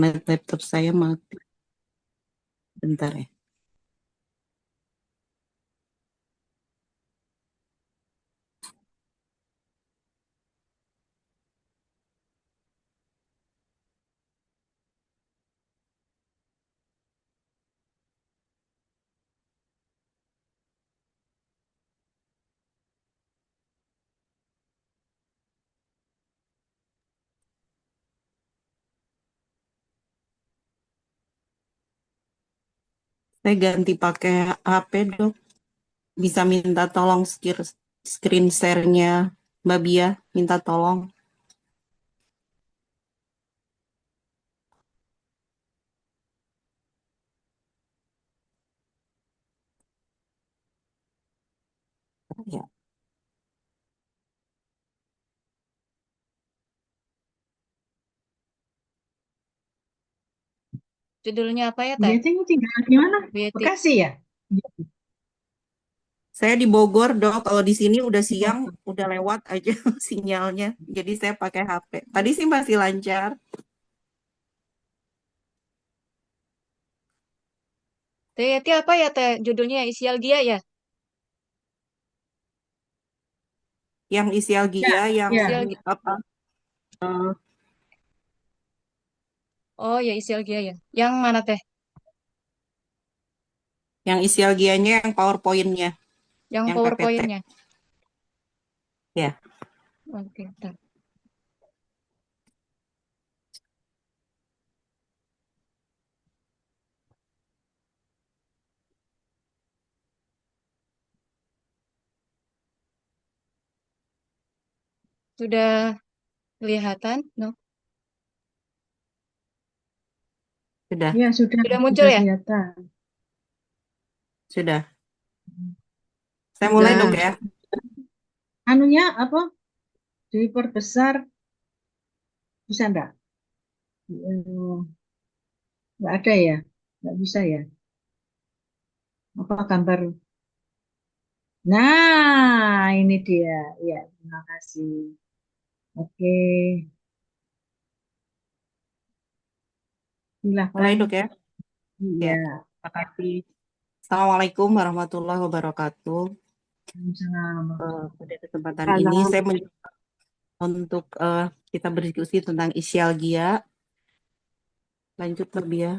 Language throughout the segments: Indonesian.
Laptop saya mati. Bentar ya. Saya ganti pakai HP, Dok. Bisa minta tolong screen share-nya Mbak Bia, minta tolong. Ya. Judulnya apa ya, Teh? Biasanya kamu tinggal di mana? Betty. Bekasi ya? Saya di Bogor, Dok. Kalau di sini udah siang, Oh, udah lewat aja sinyalnya. Jadi saya pakai HP. Tadi sih masih lancar. Teh Yeti apa ya, Teh? Judulnya Isialgia ya? Yang ya, isialgia, yang ya. Isialgia. apa? Oh ya, Isialgia ya. Yang mana, Teh? Yang isialgianya yang PowerPoint-nya, Yang yang PPT. PowerPoint-nya. Ya, Oke, Teh. Sudah kelihatan? No. sudah, Ya, Sudah muncul sudah ya? kelihatan. sudah. Saya mulai, Dok, Sudah. ya. Anunya apa? Diperbesar bisa enggak? Enggak ada ya? Enggak bisa ya? Apa gambar? Nah, ini dia. Ya, terima kasih. Oke, Mulai, silahkan. Dok, ya. Ya, Ya, terima kasih. Assalamualaikum warahmatullahi wabarakatuh. sama. Pada kesempatan ini Salam. saya mencoba untuk kita berdiskusi tentang isialgia. Lanjut lebih ya.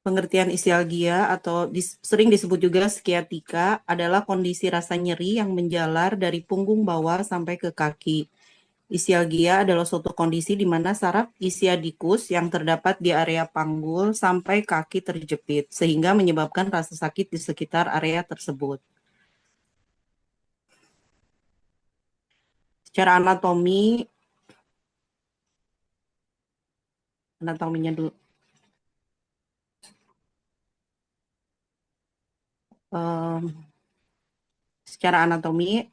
Pengertian isialgia atau sering disebut juga skiatika adalah kondisi rasa nyeri yang menjalar dari punggung bawah sampai ke kaki. Isialgia adalah suatu kondisi di mana saraf isiadikus yang terdapat di area panggul sampai kaki terjepit, sehingga menyebabkan rasa sakit di sekitar area tersebut. Secara anatominya dulu. Em, Secara anatomi,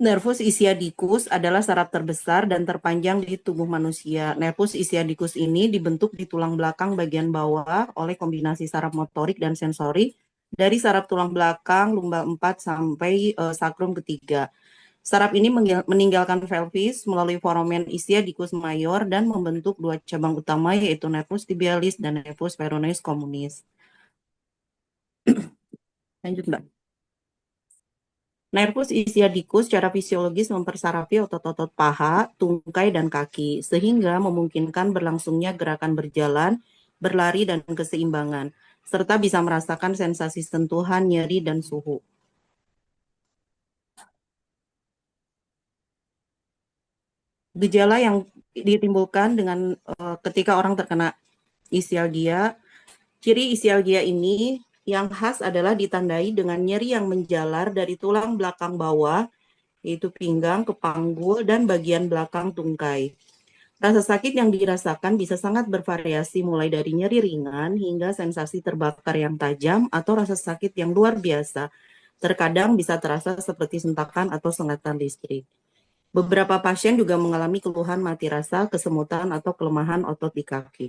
nervus isiadicus adalah saraf terbesar dan terpanjang di tubuh manusia. Nervus isiadicus ini dibentuk di tulang belakang bagian bawah oleh kombinasi saraf motorik dan sensorik dari saraf tulang belakang lumbal 4 sampai sakrum ketiga. Saraf ini meninggalkan pelvis melalui foramen isiadicus mayor dan membentuk dua cabang utama yaitu nervus tibialis dan nervus peroneus communis. Lanjut, Mbak. Nervus isiadicus secara fisiologis mempersarafi otot-otot paha, tungkai, dan kaki, sehingga memungkinkan berlangsungnya gerakan berjalan, berlari, dan keseimbangan, serta bisa merasakan sensasi sentuhan, nyeri, dan suhu. Gejala yang ditimbulkan dengan ketika orang terkena isialgia, ciri isialgia ini yang khas adalah ditandai dengan nyeri yang menjalar dari tulang belakang bawah, yaitu pinggang ke panggul dan bagian belakang tungkai. Rasa sakit yang dirasakan bisa sangat bervariasi mulai dari nyeri ringan hingga sensasi terbakar yang tajam atau rasa sakit yang luar biasa. Terkadang bisa terasa seperti sentakan atau sengatan listrik. Beberapa pasien juga mengalami keluhan mati rasa, kesemutan, atau kelemahan otot di kaki.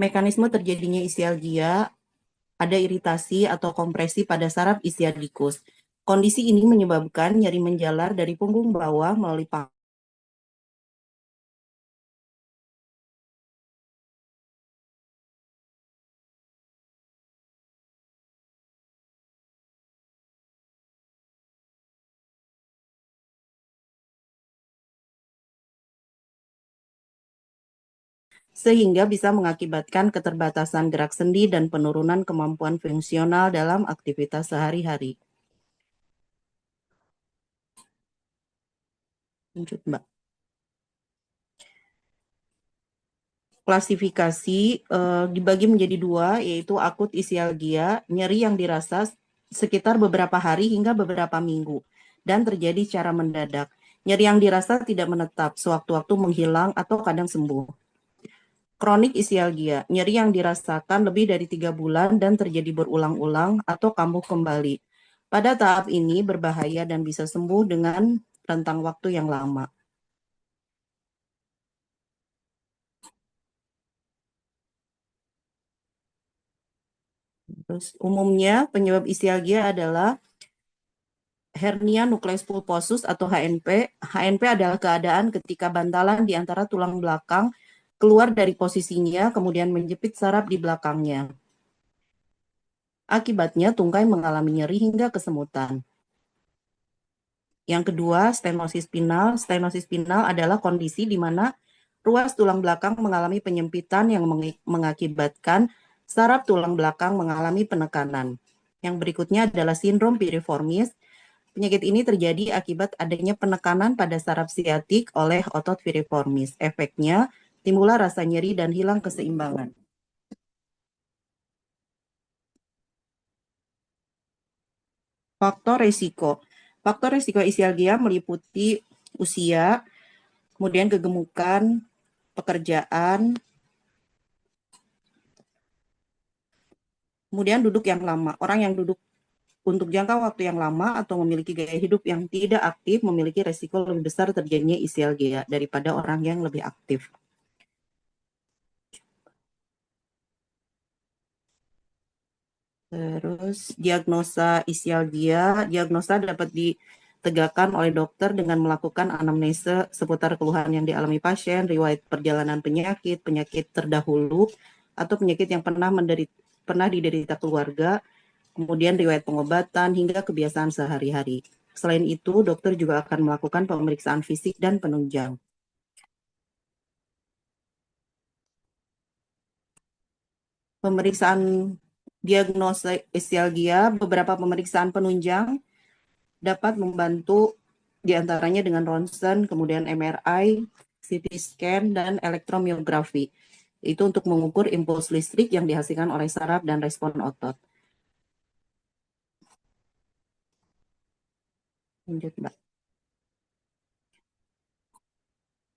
Mekanisme terjadinya isialgia ada iritasi atau kompresi pada saraf ischiadicus. Kondisi ini menyebabkan nyeri menjalar dari punggung bawah melalui sehingga bisa mengakibatkan keterbatasan gerak sendi dan penurunan kemampuan fungsional dalam aktivitas sehari-hari. Lanjut, Mbak. Klasifikasi dibagi menjadi dua, yaitu akut isialgia, nyeri yang dirasa sekitar beberapa hari hingga beberapa minggu, dan terjadi secara mendadak. Nyeri yang dirasa tidak menetap, sewaktu-waktu menghilang atau kadang sembuh. Kronik isialgia, nyeri yang dirasakan lebih dari 3 bulan dan terjadi berulang-ulang atau kambuh kembali. Pada tahap ini berbahaya dan bisa sembuh dengan rentang waktu yang lama. Terus, umumnya penyebab isialgia adalah hernia nukleus pulposus atau HNP. HNP adalah keadaan ketika bantalan di antara tulang belakang keluar dari posisinya, kemudian menjepit saraf di belakangnya. Akibatnya tungkai mengalami nyeri hingga kesemutan. Yang kedua, stenosis spinal. Stenosis spinal adalah kondisi di mana ruas tulang belakang mengalami penyempitan yang mengakibatkan saraf tulang belakang mengalami penekanan. Yang berikutnya adalah sindrom piriformis. Penyakit ini terjadi akibat adanya penekanan pada saraf siatik oleh otot piriformis. Efeknya, timbullah rasa nyeri dan hilang keseimbangan. Faktor resiko. Faktor resiko isialgia meliputi usia, kemudian kegemukan, pekerjaan, kemudian duduk yang lama. Orang yang duduk untuk jangka waktu yang lama atau memiliki gaya hidup yang tidak aktif memiliki resiko lebih besar terjadinya isialgia daripada orang yang lebih aktif. Terus diagnosa isialgia, diagnosa dapat ditegakkan oleh dokter dengan melakukan anamnesa seputar keluhan yang dialami pasien, riwayat perjalanan penyakit, penyakit terdahulu, atau penyakit yang pernah diderita keluarga, kemudian riwayat pengobatan hingga kebiasaan sehari-hari. Selain itu, dokter juga akan melakukan pemeriksaan fisik dan penunjang. Pemeriksaan diagnosa isialgia, beberapa pemeriksaan penunjang dapat membantu diantaranya dengan ronsen, kemudian MRI, CT scan, dan elektromiografi. Itu untuk mengukur impuls listrik yang dihasilkan oleh saraf dan respon otot. Lanjut, Mbak.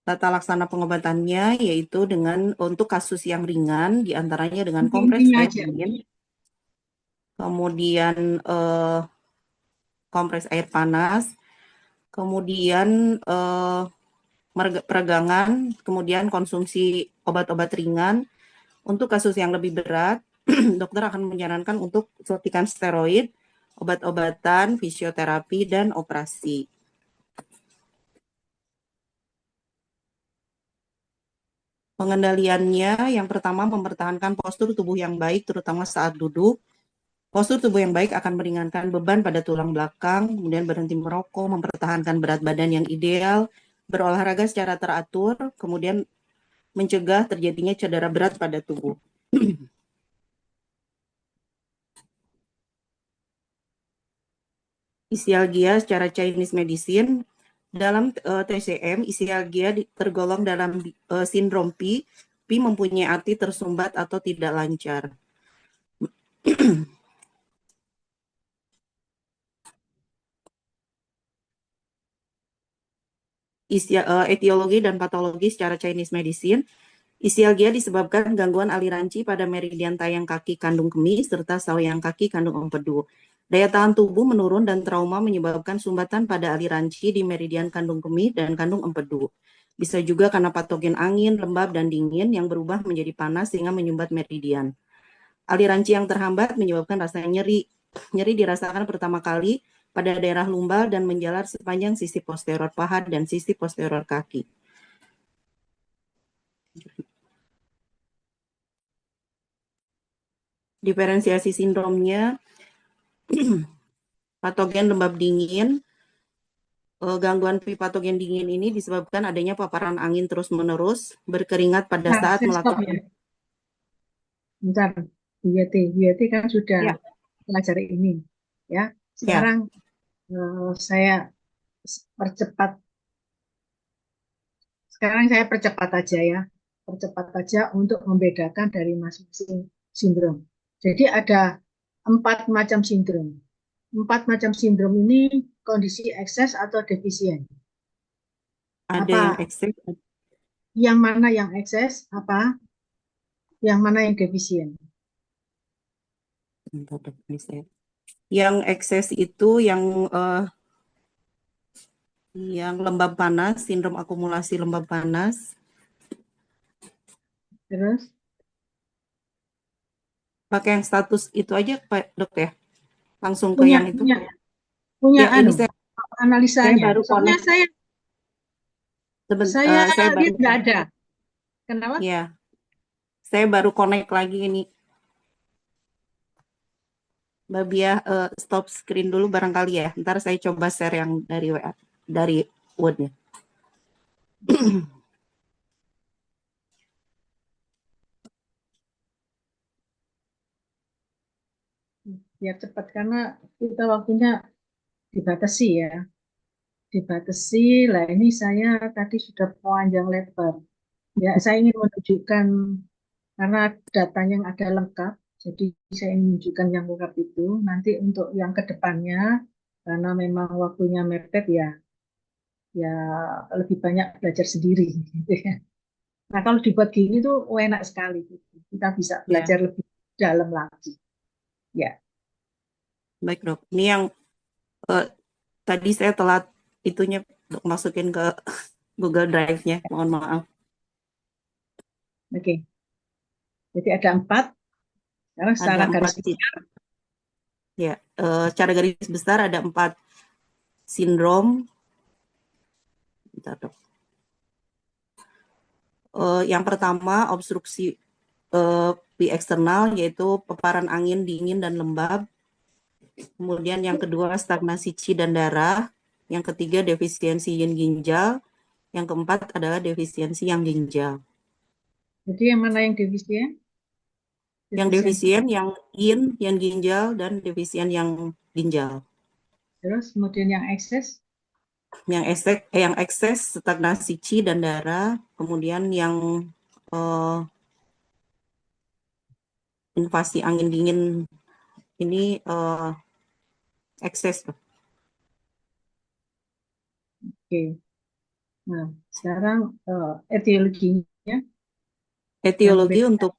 Tata laksana pengobatannya yaitu dengan untuk kasus yang ringan, diantaranya dengan kompres Intinya air aja. dingin, kemudian kompres air panas, kemudian peregangan, kemudian konsumsi obat-obat ringan. Untuk kasus yang lebih berat, dokter akan menyarankan untuk suntikan steroid, obat-obatan, fisioterapi, dan operasi. Pengendaliannya yang pertama mempertahankan postur tubuh yang baik, terutama saat duduk. Postur tubuh yang baik akan meringankan beban pada tulang belakang, kemudian berhenti merokok, mempertahankan berat badan yang ideal, berolahraga secara teratur, kemudian mencegah terjadinya cedera berat pada tubuh. Isialgia secara Chinese medicine, dalam TCM, isialgia tergolong dalam sindrom P. P mempunyai arti tersumbat atau tidak lancar. Etiologi dan patologi secara Chinese medicine, isialgia disebabkan gangguan aliran qi pada meridian tayang kaki kandung kemih serta sawyang kaki kandung empedu. Daya tahan tubuh menurun dan trauma menyebabkan sumbatan pada aliran qi di meridian kandung kemih dan kandung empedu. Bisa juga karena patogen angin, lembab, dan dingin yang berubah menjadi panas sehingga menyumbat meridian. Aliran yang terhambat menyebabkan rasa nyeri. Nyeri dirasakan pertama kali pada daerah lumbar dan menjalar sepanjang sisi posterior paha dan sisi posterior kaki. Diferensiasi sindromnya, patogen lembab dingin. Gangguan patogen dingin ini disebabkan adanya paparan angin terus-menerus, berkeringat pada Nah, saat saya stop melakukan. ya. Bentar, Bu Yeti. Bu Yeti kan sudah Ya, pelajari ini. Ya, ya, sekarang saya percepat. Sekarang saya percepat aja ya. Percepat aja untuk membedakan dari masing-masing sindrom. Jadi ada 4 macam sindrom. 4 macam sindrom ini kondisi ekses atau defisien. ada yang Apa ekses, yang mana yang ekses? Apa yang mana yang defisien? yang ekses itu yang lembab panas, sindrom akumulasi lembab panas. Terus Pakai yang status itu aja, Pak Dok ya. Langsung ke punya yang itu. punya punya Ya, ini saya analisanya. baru Soalnya connect. saya Saya baru, lihat nggak ada. Kenapa? ya, saya baru connect lagi ini. Mbak Bia, stop screen dulu barangkali ya. Ntar saya coba share yang dari WA, dari Word-nya. Biar cepat karena kita waktunya dibatasi ya. Dibatasi. Lah ini saya tadi sudah panjang lebar. Ya, saya ingin menunjukkan karena datanya yang ada lengkap. Jadi saya ingin menunjukkan yang lengkap itu. Nanti untuk yang ke depannya, karena memang waktunya mepet ya, ya lebih banyak belajar sendiri. Gitu ya. Nah kalau dibuat gini tuh enak sekali. Gitu. Kita bisa Ya, belajar lebih dalam lagi. Ya, baik Dok. Ini yang eh, tadi saya telat itunya masukin ke Google Drive-nya. Mohon maaf. oke. Jadi ada 4. Sekarang Ada secara garis 4 ya. Secara garis besar ada 4 sindrom. Bentar, Dok. Yang pertama obstruksi pi eksternal, yaitu paparan angin dingin dan lembab. Kemudian yang kedua stagnasi qi dan darah. Yang ketiga defisiensi yin ginjal. Yang keempat adalah defisiensi yang ginjal. jadi yang mana yang defisien? Yang Defisiensi. defisien yang yin, yang ginjal, dan defisien yang ginjal. Terus kemudian yang ekses. Yang ekses stagnasi qi dan darah. Kemudian yang eh, invasi angin dingin ini ekses. Oke. Nah, sekarang etiologinya yang Etiologi membedakan. untuk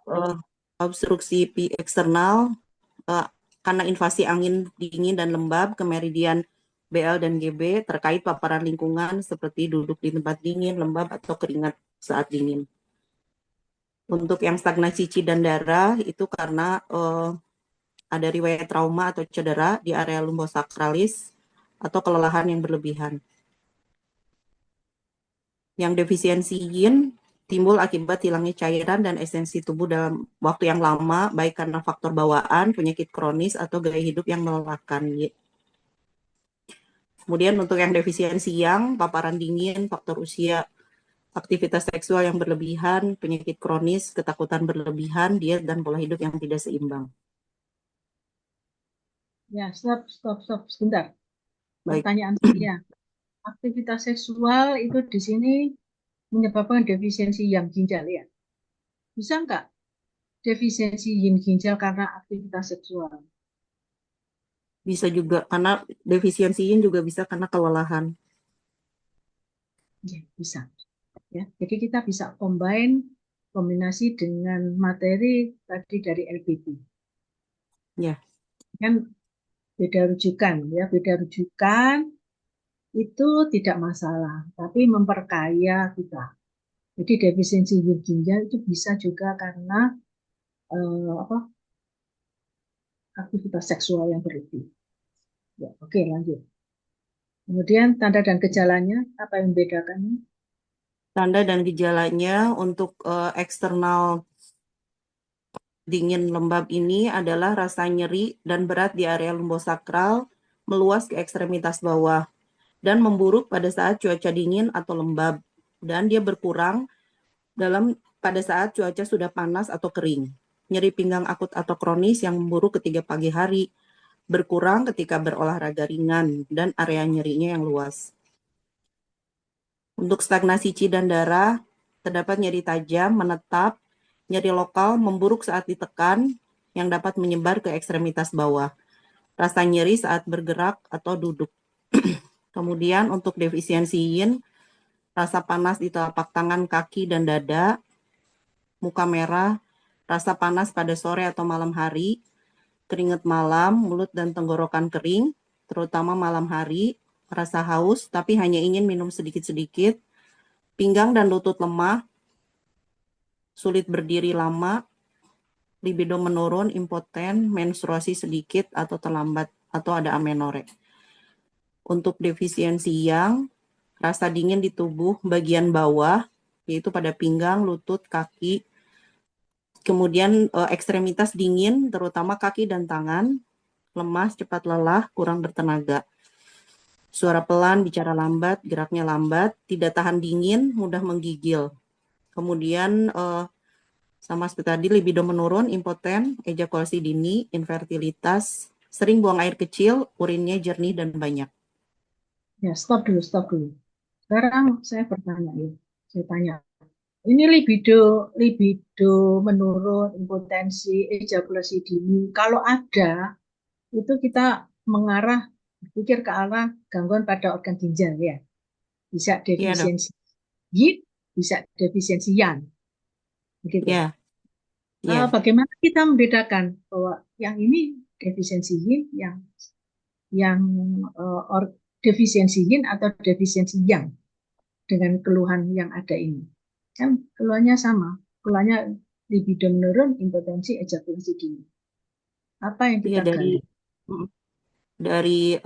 obstruksi pi eksternal eh, karena invasi angin dingin dan lembab ke meridian BL dan GB terkait paparan lingkungan seperti duduk di tempat dingin, lembab, atau keringat saat dingin. Untuk yang stagnasi qi dan darah itu karena ada riwayat trauma atau cedera di area lumbosakralis atau kelelahan yang berlebihan. Yang defisiensi yin timbul akibat hilangnya cairan dan esensi tubuh dalam waktu yang lama, baik karena faktor bawaan, penyakit kronis, atau gaya hidup yang melelahkan. Kemudian untuk yang defisiensi yang, paparan dingin, faktor usia, aktivitas seksual yang berlebihan, penyakit kronis, ketakutan berlebihan, diet, dan pola hidup yang tidak seimbang. Ya, stop, sebentar. Baik, Pertanyaan saya, aktivitas seksual itu di sini menyebabkan defisiensi yang ginjal ya? Bisa nggak defisiensi yin ginjal karena aktivitas seksual? bisa juga karena defisiensi yin juga bisa karena kelelahan. Ya, bisa. Ya, jadi kita bisa kombinasi dengan materi tadi dari LPP. Ya, Kan beda rujukan ya, beda rujukan itu tidak masalah, tapi memperkaya kita. Jadi defisiensi yin ginjal itu bisa juga karena apa? aktivitas seksual yang berlebih. Ya, oke, lanjut. Kemudian tanda dan gejalanya, apa yang membedakannya? Tanda dan gejalanya untuk eksternal dingin lembab ini adalah rasa nyeri dan berat di area lumbosakral, meluas ke ekstremitas bawah, dan memburuk pada saat cuaca dingin atau lembab. Dan dia berkurang pada saat cuaca sudah panas atau kering. Nyeri pinggang akut atau kronis yang memburuk ketika pagi hari, berkurang ketika berolahraga ringan, dan area nyerinya yang luas. Untuk stagnasi chi dan darah, terdapat nyeri tajam, menetap, nyeri lokal, memburuk saat ditekan, yang dapat menyebar ke ekstremitas bawah. Rasa nyeri saat bergerak atau duduk. Kemudian untuk defisiensi yin, rasa panas di telapak tangan, kaki, dan dada, muka merah, rasa panas pada sore atau malam hari, keringat malam, mulut dan tenggorokan kering, terutama malam hari, rasa haus tapi hanya ingin minum sedikit-sedikit, pinggang dan lutut lemah, sulit berdiri lama, libido menurun, impoten, menstruasi sedikit atau terlambat, atau ada amenore. Untuk defisiensi yang, rasa dingin di tubuh bagian bawah, yaitu pada pinggang, lutut, kaki, kemudian ekstremitas dingin, terutama kaki dan tangan, lemas, cepat lelah, kurang bertenaga. Suara pelan, bicara lambat, geraknya lambat, tidak tahan dingin, mudah menggigil. Kemudian sama seperti tadi, libido menurun, impoten, ejakulasi dini, infertilitas, sering buang air kecil, urinnya jernih dan banyak. Ya, stop dulu, stop dulu. Sekarang saya bertanya ya, saya tanya. Ini libido menurun, impotensi, ejakulasi dini. Kalau ada, itu kita mengarah, berpikir ke arah gangguan pada organ ginjal ya. Bisa Iya dok. defisiensi yin, bisa defisiensi yang, begitu. Iya, iya, Bagaimana kita membedakan bahwa yang ini defisiensi yin, yang defisiensi yin atau defisiensi yang dengan keluhan yang ada ini? Kan keluhannya sama, keluhannya libido menurun, impotensi, ejakulasi dini. Apa yang iya kita gali? dari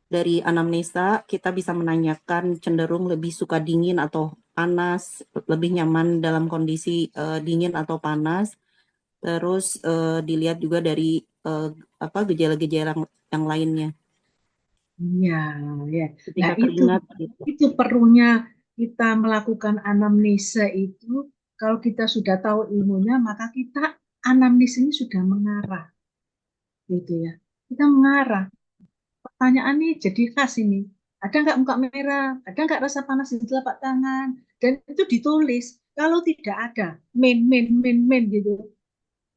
dari anamnesa kita bisa menanyakan cenderung lebih suka dingin atau panas, lebih nyaman dalam kondisi dingin atau panas. Terus dilihat juga dari gejala-gejala yang lainnya. Iya, ya. Nah, Ketika keringat gitu. itu perlunya kita melakukan anamnesa itu. Kalau kita sudah tahu ilmunya, maka kita anamnesa ini sudah mengarah, gitu ya. Kita mengarah. Pertanyaan nih jadi khas ini. Ada nggak muka merah? Ada nggak rasa panas di telapak tangan? Dan itu ditulis. Kalau tidak ada, main gitu.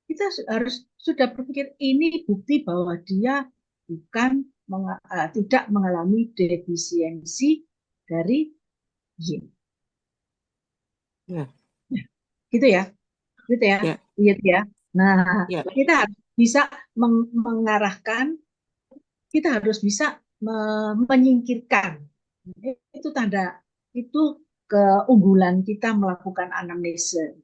Kita harus sudah berpikir ini bukti bahwa dia tidak mengalami defisiensi dari yin. Ya, Gitu ya, gitu ya, ya, gitu ya. Nah, ya, kita harus bisa mengarahkan, kita harus bisa menyingkirkan. Itu tanda, itu keunggulan kita melakukan anamnesa.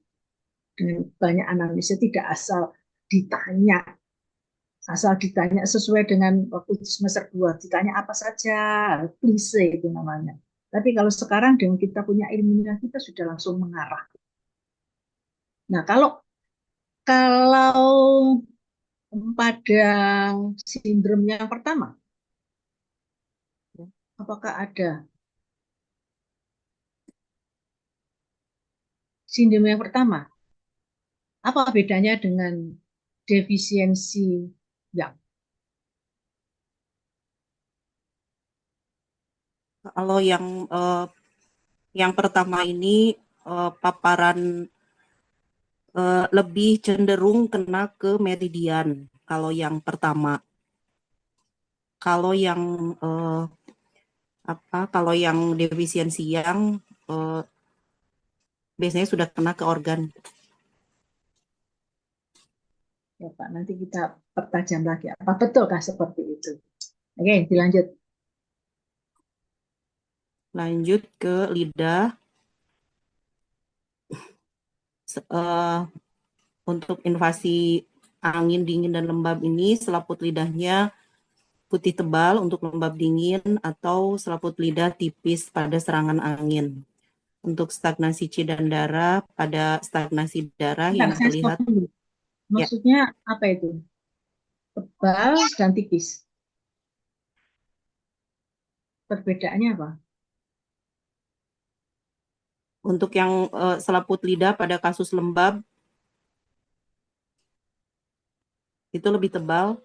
Dengan banyak anamnesa tidak asal ditanya sesuai dengan waktu semester 2, ditanya apa saja, klise itu namanya. Tapi kalau sekarang dengan kita punya ilmunya, kita sudah langsung mengarah. Nah, kalau pada sindrom yang pertama, apakah ada sindrom yang pertama? Apa bedanya dengan defisiensi yang? kalau yang pertama ini paparan lebih cenderung kena ke meridian. Kalau yang pertama, kalau yang kalau yang defisiensi yang biasanya sudah kena ke organ. Ya Pak, nanti kita pertajam lagi. Apa betulkah seperti itu? Oke, dilanjut. Lanjut ke lidah. Untuk invasi angin dingin dan lembab ini selaput lidahnya putih tebal untuk lembab dingin atau selaput lidah tipis pada serangan angin. Untuk stagnasi C dan darah, pada stagnasi darah Bentar, yang saya stop terlihat, dulu. ya, Maksudnya apa itu? Tebal dan tipis. Perbedaannya apa? untuk yang selaput lidah pada kasus lembab itu lebih tebal.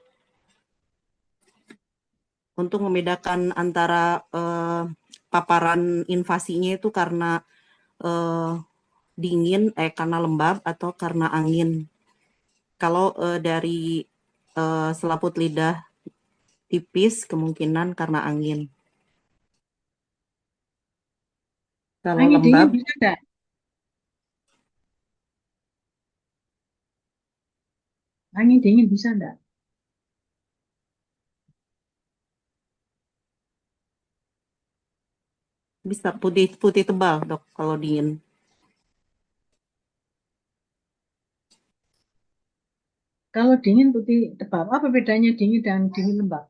Untuk membedakan antara paparan invasinya itu karena eh, dingin, karena lembab atau karena angin. Kalau dari selaput lidah tipis kemungkinan karena angin. Kalau Angin dingin lembab bisa enggak? Angin dingin bisa enggak? bisa putih putih tebal, Dok, kalau dingin. Kalau dingin putih tebal, apa bedanya dingin dan dingin lembab?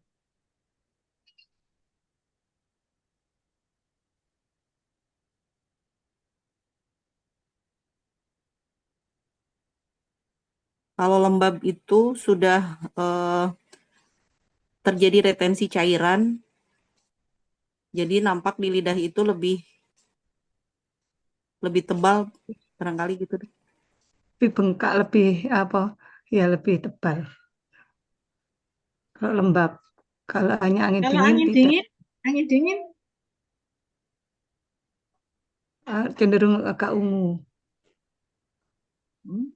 Kalau lembab itu sudah terjadi retensi cairan, jadi nampak di lidah itu lebih tebal, barangkali gitu. Lebih bengkak, lebih apa? Ya lebih tebal. Kalau lembab, kalau hanya angin Kalau dingin tidak. angin dingin Cenderung agak ungu, hmm,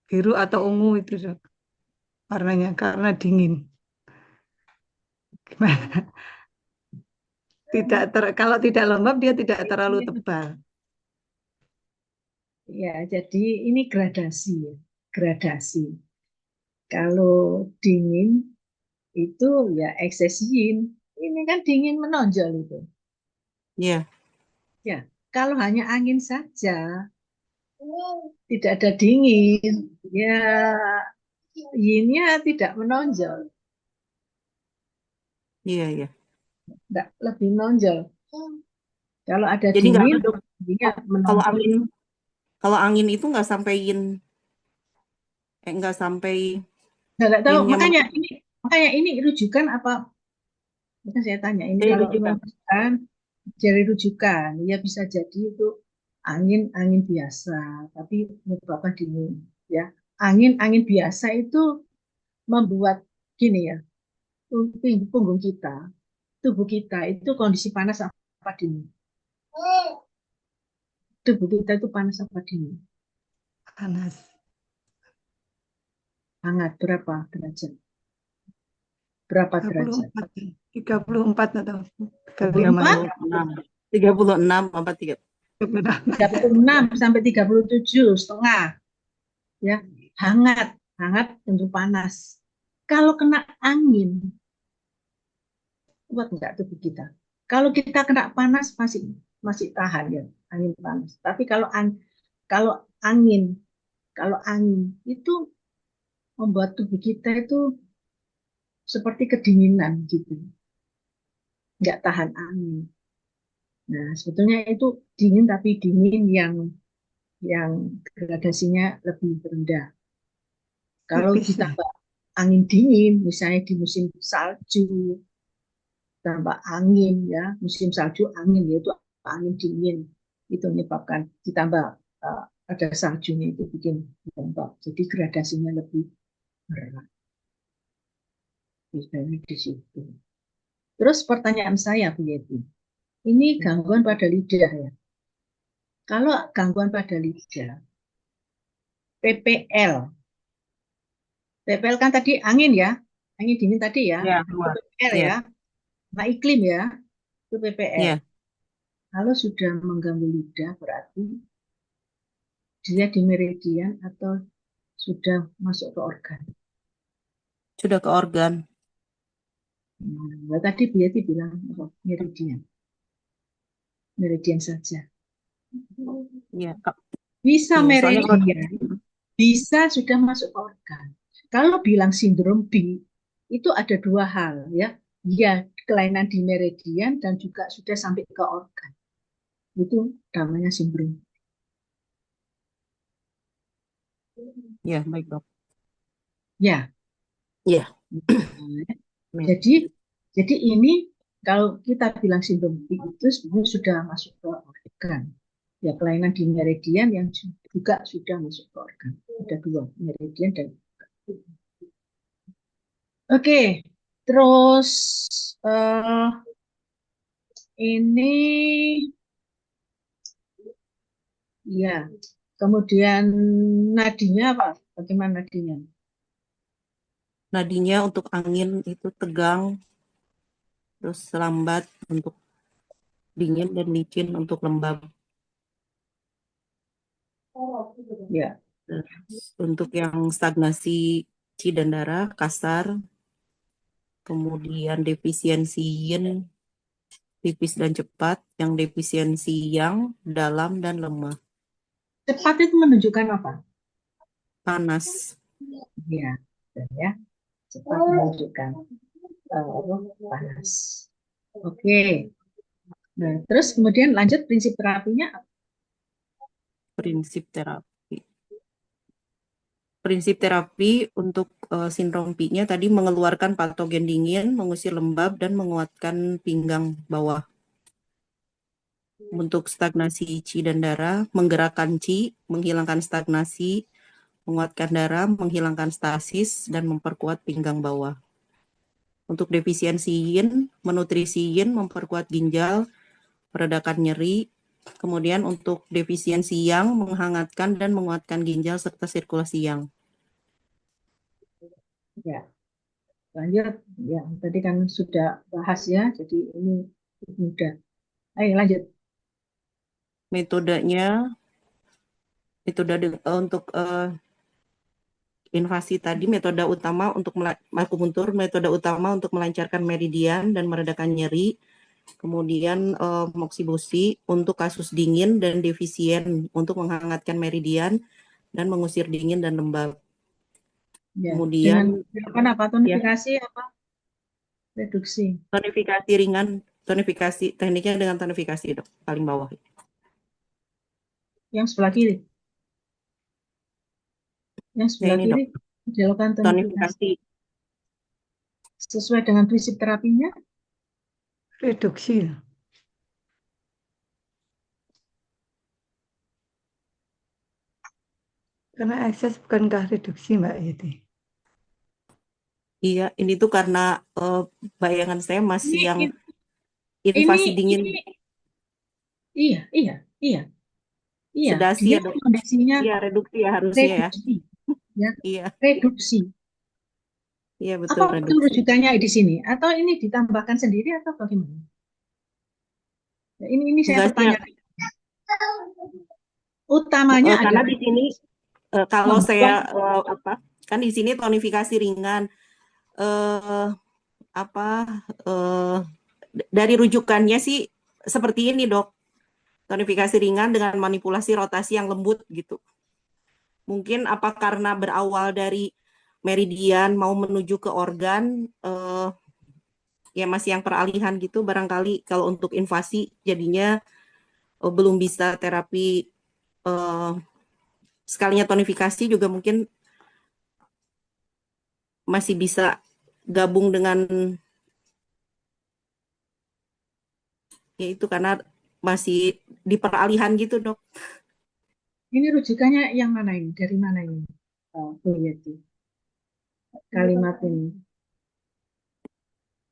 biru atau ungu itu Dok, warnanya karena dingin. Gimana? Kalau tidak lembab dia tidak terlalu tebal. ya, jadi ini gradasi ya, gradasi. Kalau dingin itu ya eksesin. Ini kan dingin menonjol itu. Iya, Ya, kalau hanya angin saja, tidak ada dingin, ya yinnya tidak menonjol, iya, iya. tidak lebih menonjol. Kalau ada Jadi nggak ada, dingin, Dok. yinnya Kalau menonjol. angin kalau angin itu nggak sampai nggak sampai Nggak tahu, yinnya makanya ini rujukan apa? Maka saya tanya ini menjadi kalau rujukan. rujukan, jadi rujukan, ya bisa jadi itu angin angin biasa, tapi menyebabkan dingin. Ya, angin angin biasa itu membuat gini ya, punggung kita, tubuh kita itu kondisi panas apa dingin? Tubuh kita itu panas apa dingin? Panas. Hangat berapa derajat? Berapa derajat? 34, 34 atau 35 34, ya. 36 apa 3? 36 sampai 37,5 ya, hangat, hangat tentu panas. Kalau kena angin, kuat nggak tubuh kita? Kalau kita kena panas masih masih tahan ya, angin panas. Tapi kalau angin kalau angin itu membuat tubuh kita itu seperti kedinginan gitu, nggak tahan angin. Nah, sebetulnya itu dingin tapi dingin yang gradasinya lebih rendah. Kalau Tipis ya. ditambah angin dingin, misalnya di musim salju, tambah angin ya, musim salju angin yaitu angin dingin itu menyebabkan ditambah ada saljunya itu bikin lembab. Jadi gradasinya lebih berat. Misalnya di situ. Terus pertanyaan saya Bu Yeti, ini gangguan pada lidah ya. Kalau gangguan pada lidah, PPL, PPL kan tadi angin ya, angin dingin tadi ya, Ya, itu luar. PPL Iya, ya, nah iklim ya, itu PPL. iya. Kalau sudah mengganggu lidah berarti dia di meridian atau sudah masuk ke organ. Sudah ke organ. Nah, tadi Bu Yeti bilang oh, meridian, meridian saja. Iya, Bisa iya. Soalnya kalau meridian, bisa sudah masuk ke organ. Kalau bilang sindrom B, itu ada dua hal ya. Ya, kelainan di meridian dan juga sudah sampai ke organ. Itu namanya sindrom. Ya, baik dok. Ya, Ya. jadi jadi ini kalau kita bilang sindrom B itu sebenarnya sudah masuk ke organ. Ya, kelainan di meridian yang juga sudah masuk ke organ. Ada dua, meridian dan oke. Terus eh, ini ya, kemudian nadinya apa? Bagaimana nadinya? Nadinya untuk angin itu tegang, terus lambat untuk dingin, dan licin untuk lembab. Ya, Terus untuk yang stagnasi qi dan darah kasar, kemudian defisiensi yin tipis dan cepat, yang defisiensi yang dalam dan lemah, cepat itu menunjukkan apa? panas. Ya, ya, cepat menunjukkan panas. Oke. Nah, terus kemudian lanjut prinsip terapinya. Prinsip terapi. Prinsip terapi untuk sindrom P-nya tadi mengeluarkan patogen dingin, mengusir lembab, dan menguatkan pinggang bawah. Untuk stagnasi qi dan darah, menggerakkan qi, menghilangkan stagnasi, menguatkan darah, menghilangkan stasis, dan memperkuat pinggang bawah. Untuk defisiensi yin, menutrisi yin, memperkuat ginjal, meredakan nyeri. Kemudian untuk defisiensi yang, menghangatkan dan menguatkan ginjal serta sirkulasi yang. Ya, lanjut. Ya, tadi kan sudah bahas ya, jadi ini mudah. Ayo lanjut. Metodenya, untuk invasi tadi, metode utama untuk akupuntur, metode utama untuk melancarkan meridian dan meredakan nyeri. Kemudian moksibusi untuk kasus dingin dan defisien untuk menghangatkan meridian dan mengusir dingin dan lembab. Ya, Kemudian dengan apa? Tonifikasi apa? Reduksi. tonifikasi ringan, tekniknya dengan tonifikasi dok, paling bawah. Yang sebelah kiri. Yang Ya sebelah ini kiri dok, dilakukan tonifikasi. tonifikasi. Sesuai dengan prinsip terapinya. Reduksi. Karena ekses bukankah reduksi Mbak Yeti? Iya, ini tuh karena bayangan saya masih yang Ini, invasi dingin. iya, iya, iya, iya. Sedasi Dia ya dok. kondisinya Iya, reduksi ya harusnya ya. reduksi, ya, Iya, reduksi. iya betul, Apa betul reduksi. rujukannya di sini? Atau ini ditambahkan sendiri atau bagaimana? Nah, ini saya Enggak sih, pertanyakan. Utamanya karena adalah di sini kalau saya membuat kan di sini tonifikasi ringan, eh apa dari rujukannya sih seperti ini dok, tonifikasi ringan dengan manipulasi rotasi yang lembut gitu. Mungkin apa karena berawal dari meridian mau menuju ke organ, ya masih yang peralihan gitu, barangkali kalau untuk invasi jadinya belum bisa terapi, sekalinya tonifikasi juga mungkin masih bisa gabung dengan, ya itu karena masih di peralihan gitu dok. ini rujukannya yang mana ini? Dari mana ini? Bu Yeti? Kalimat ini.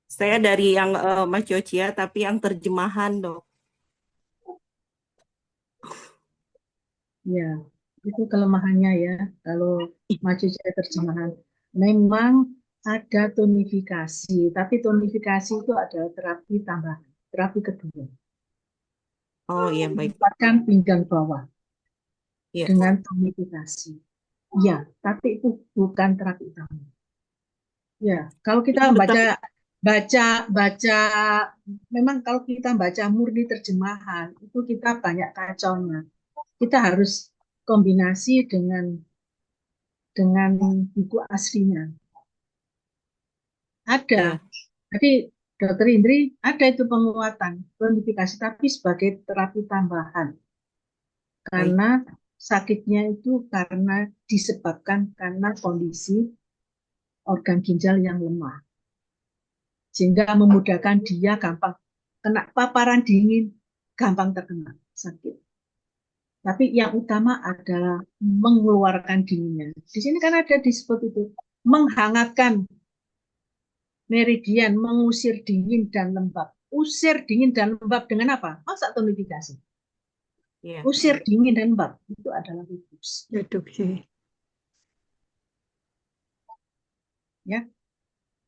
Saya dari yang Mas Jocia, tapi yang terjemahan dok. Ya, itu kelemahannya ya. Kalau maju saya terjemahan. Memang ada tonifikasi, tapi tonifikasi itu adalah terapi tambahan, terapi kedua. Oh iya baik. Menempatkan pinggang bawah Iya. dengan tonifikasi. Ya, tapi itu bukan terapi utama. Ya, kalau kita Itu tetap. baca baca memang kalau kita baca murni terjemahan itu kita banyak kacaunya. Kita harus kombinasi dengan dengan buku aslinya. Ada. Iya, Jadi Dokter Indri ada itu penguatan tonifikasi tapi sebagai terapi tambahan baik. karena sakitnya itu karena disebabkan karena kondisi organ ginjal yang lemah sehingga memudahkan dia gampang kena paparan dingin, gampang terkena sakit. Tapi yang utama adalah mengeluarkan dinginnya. Di sini kan ada disebut itu menghangatkan meridian, mengusir dingin dan lembab. Usir dingin dan lembab dengan apa? Masa tonifikasi. Iya, Usir baik. dingin dan lembab itu adalah reduksi. Reduksi. Ya,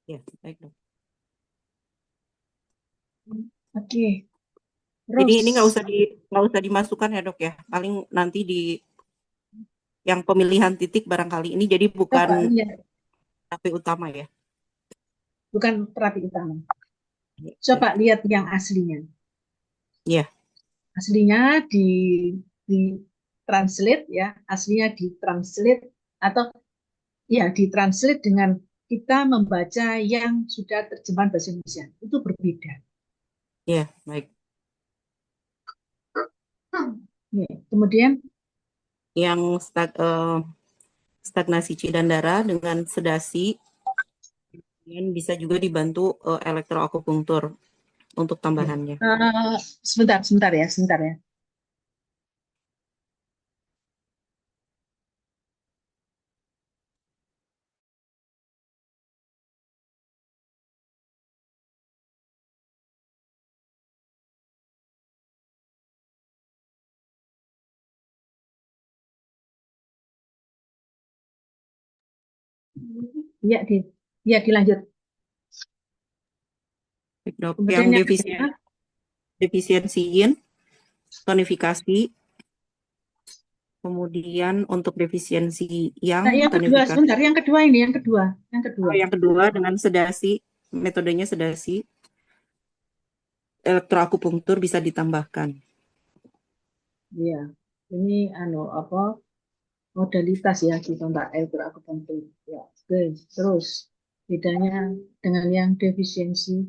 Iya, baik, Dok. oke. Jadi Terus ini nggak usah dimasukkan ya, Dok ya. Paling nanti di yang pemilihan titik barangkali ini jadi coba bukan lihat, terapi utama ya. bukan terapi utama. Baik. Coba lihat yang aslinya. Iya, Aslinya di translate ya, aslinya di translate atau ya di translate dengan kita membaca yang sudah terjemahan bahasa Indonesia itu berbeda. iya, baik. Ya, kemudian Yang stagnasi Cidandara dengan sedasi dan bisa juga dibantu elektroakupunktur untuk ya, tambahannya. sebentar ya. Ya, ya dilanjut. Baik, Dok. Yang Kemudian yang kedua, defisiensi yin, tonifikasi, kemudian untuk defisiensi yang nah yang kedua tonifikasi. sebentar, yang kedua ini, yang kedua. Yang kedua dengan sedasi, metodenya sedasi, elektroakupunktur bisa ditambahkan. Ya, ini apa modalitas ya kita Mbak akupunktur. Ya, oke. Terus bedanya dengan yang defisiensi.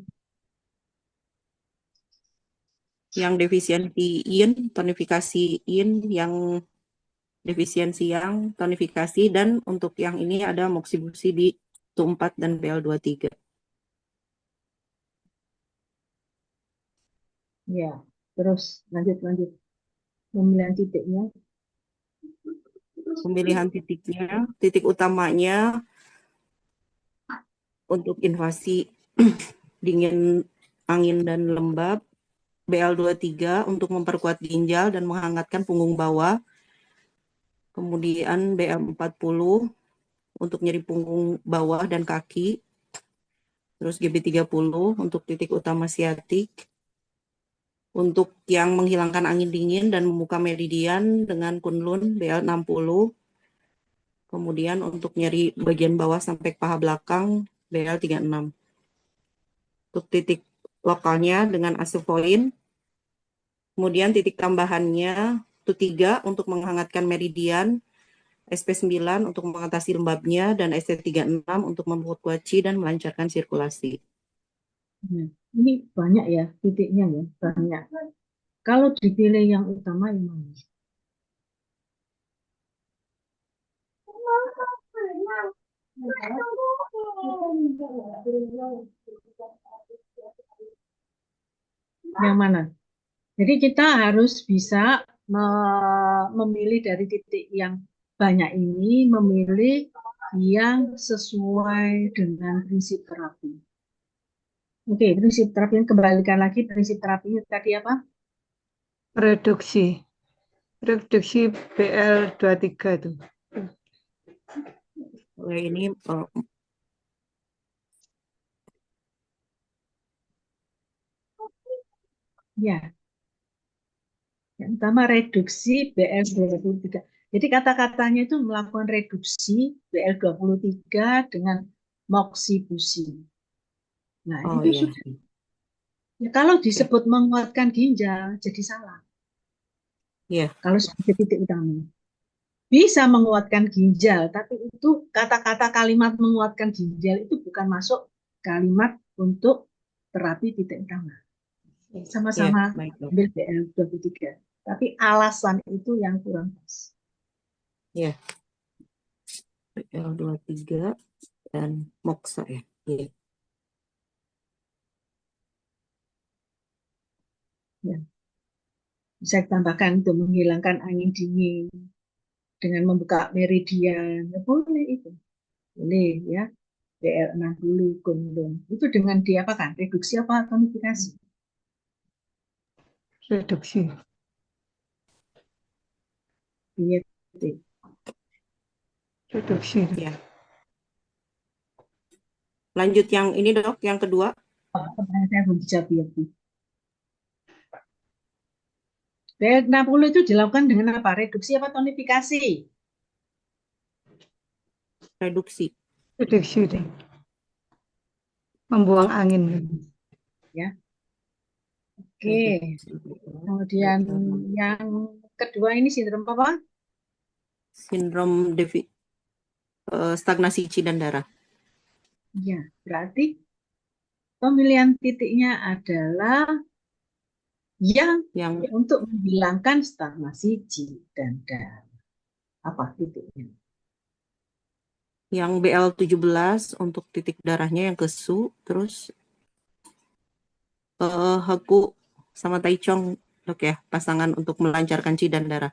Yang defisiensi yin, tonifikasi yin, yang defisiensi yang tonifikasi, dan untuk yang ini ada moksibusi di TU4 dan BL23. Ya, terus lanjut pemilihan titiknya. Pemilihan titiknya, titik utamanya untuk invasi dingin, angin, dan lembab. BL23 untuk memperkuat ginjal dan menghangatkan punggung bawah. Kemudian BL40 untuk nyeri punggung bawah dan kaki. Terus GB30 untuk titik utama siatik. Untuk yang menghilangkan angin dingin dan membuka meridian dengan kunlun BL60. Kemudian untuk nyeri bagian bawah sampai paha belakang BL36. Untuk titik lokalnya dengan asevoin. Kemudian titik tambahannya TU3 untuk menghangatkan meridian, SP9 untuk mengatasi lembabnya, dan ST36 untuk memperkuat qi dan melancarkan sirkulasi. Nah, ini banyak ya titiknya ya, banyak. Kalau dipilih yang utama yang mana? Yang mana? Jadi kita harus bisa memilih dari titik yang banyak ini, memilih yang sesuai dengan prinsip terapi. Oke, prinsip terapi kembalikan lagi prinsip terapinya tadi apa? Reduksi. Reduksi BL23 itu. Ini Ya, yang pertama reduksi BL23. Jadi kata-katanya itu melakukan reduksi BL23 dengan moksibusi. Nah, oh itu iya, sudah. Ya, kalau oke, disebut menguatkan ginjal, jadi salah. iya, Kalau sebagai titik utama. bisa menguatkan ginjal, tapi itu kata-kata kalimat menguatkan ginjal itu bukan masuk kalimat untuk terapi titik utama. Ya, Sama-sama baik dok. ambil BL23, tapi alasan itu yang kurang pas. Ya, BL23 dan Moxa ya. Iya. Ya. Bisa ditambahkan itu menghilangkan angin dingin dengan membuka meridian, ya, boleh itu, boleh ya. BL60 gondong itu dengan diapakan? Reduksi apa tonifikasi? Reduksi. Diet. Reduksi. Ya. Lanjut yang ini dok, yang kedua. Pertanyaan saya belum dijawab ya, Bu. BL60 itu dilakukan dengan apa? Reduksi apa tonifikasi? Reduksi. Reduksi. Membuang angin. Ya. Oke. Kemudian yang kedua ini sindrom apa? Sindrom stagnasi dan darah. Ya, berarti pemilihan titiknya adalah yang untuk menghilangkan stagnasi dan darah. Apa titiknya? Yang BL17 untuk titik darahnya yang kesu, terus Heku sama Taichung dok ya, pasangan untuk melancarkan qi dan darah.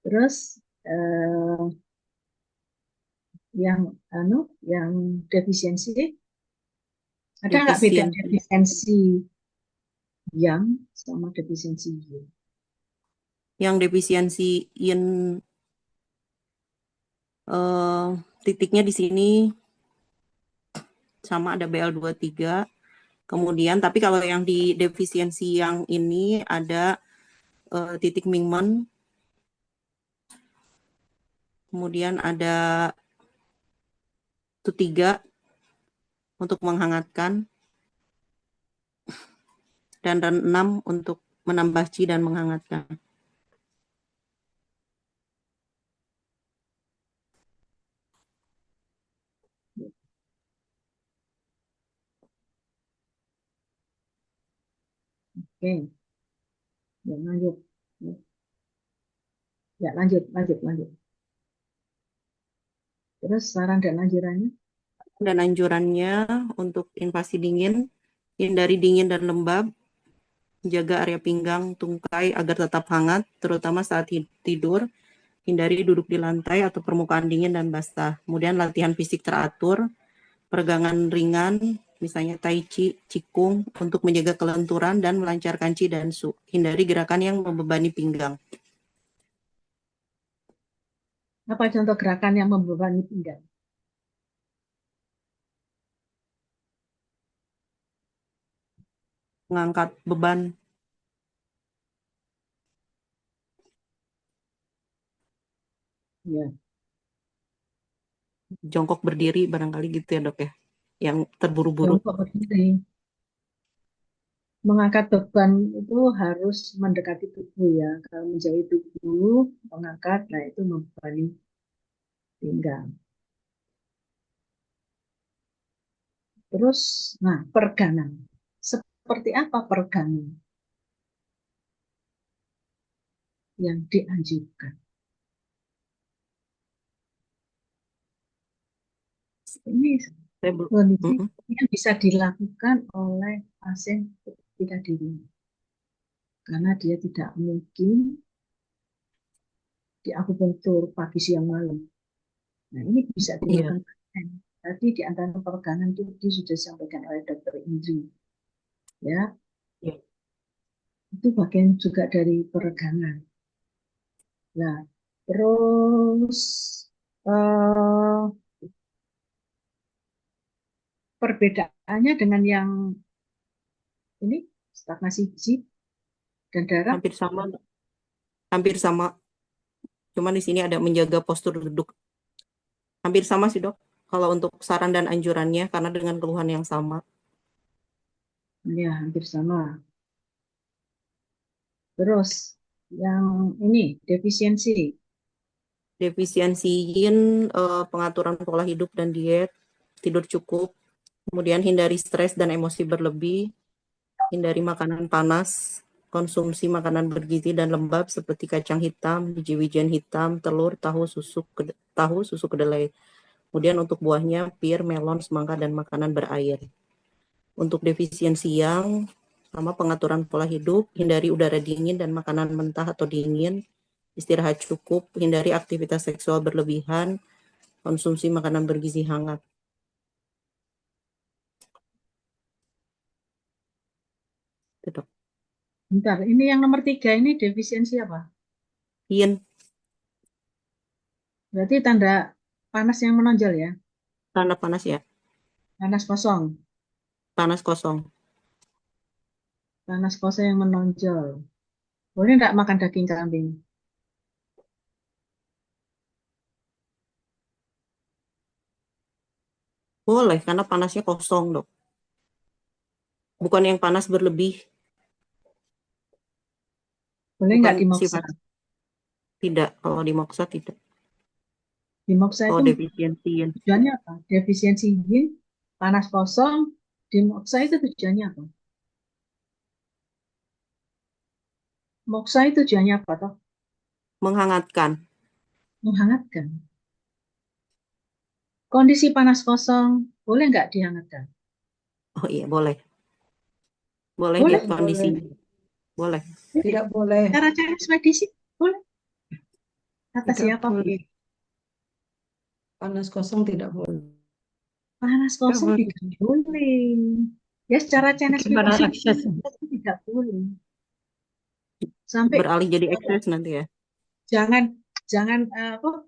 Terus yang defisiensi, ada nggak beda defisiensi yang sama defisiensi yin? Yang defisiensi yin titiknya di sini sama, ada BL23. Kemudian tapi kalau yang di defisiensi yang ini ada titik Mingmen. Kemudian ada 3 untuk menghangatkan dan 6 untuk menambah qi dan menghangatkan. Oke. Ya, lanjut. Ya, lanjut. Terus saran dan anjurannya? Dan anjurannya untuk invasi dingin, hindari dingin dan lembab, jaga area pinggang, tungkai agar tetap hangat, terutama saat tidur, hindari duduk di lantai atau permukaan dingin dan basah. Kemudian latihan fisik teratur, peregangan ringan, misalnya tai chi, qigong, untuk menjaga kelenturan dan melancarkan qi dan su. Hindari gerakan yang membebani pinggang. Apa contoh gerakan yang membebani pinggang? Mengangkat beban. Ya. Jongkok berdiri barangkali gitu ya dok ya, yang terburu-buru. Jongkok berdiri. Mengangkat beban itu harus mendekati tubuh ya. Kalau menjauhi tubuh, mengangkat, nah itu membebani pinggang. Terus, nah peregangan. Seperti apa peregangan yang dianjurkan? Ini kondisi yang bisa dilakukan oleh pasien ketika di rumah. Karena dia tidak mungkin diakupunktur pagi siang malam. Nah ini bisa dilakukan. Tadi di antara peregangan itu sudah disampaikan oleh Dr. Indri. Ya, itu bagian juga dari peregangan. Nah, terus perbedaannya dengan yang ini stagnasi qi dan darah hampir sama. Cuman di sini ada menjaga postur duduk. Hampir sama sih dok, kalau untuk saran dan anjurannya, karena dengan keluhan yang sama. Ya, hampir sama. Terus yang ini defisiensi. Defisiensi yin, pengaturan pola hidup dan diet, tidur cukup, kemudian hindari stres dan emosi berlebih, hindari makanan panas, konsumsi makanan bergizi dan lembab seperti kacang hitam, biji-bijian hitam, telur, tahu, susu kedelai. Kemudian untuk buahnya, pir, melon, semangka, dan makanan berair. Untuk defisiensi yang sama pengaturan pola hidup, hindari udara dingin dan makanan mentah atau dingin, istirahat cukup, hindari aktivitas seksual berlebihan, konsumsi makanan bergizi hangat. Tetap. Bentar, ini yang nomor 3 ini defisiensi apa? Yin, Berarti tanda panas yang menonjol ya, tanda panas ya, panas kosong, panas kosong. panas kosong yang menonjol. Boleh nggak makan daging kambing? Boleh, karena panasnya kosong, dok. Bukan yang panas berlebih, Boleh bukan nggak dimoksa? sifat tidak. Kalau dimoksa tidak. Dimoksa Kalau itu defisiensi yin, tujuannya apa? Defisiensi yin, panas kosong, dimoksa itu tujuannya apa? Moksa itu tujuannya apa toh? menghangatkan. Menghangatkan. Kondisi panas kosong, boleh nggak dihangatkan? Oh iya, boleh. Boleh di Boleh. Tidak kondisi. boleh. Boleh. Tidak boleh. Cara Chinese medicine, boleh. Kata Tidak siapa? boleh. Panas kosong tidak boleh. Panas Tidak kosong boleh. tidak boleh. Ya, secara Chinese Bikin panas medicine ekses. itu tidak boleh. Sampai Beralih jadi ekses nanti ya. jangan jangan apa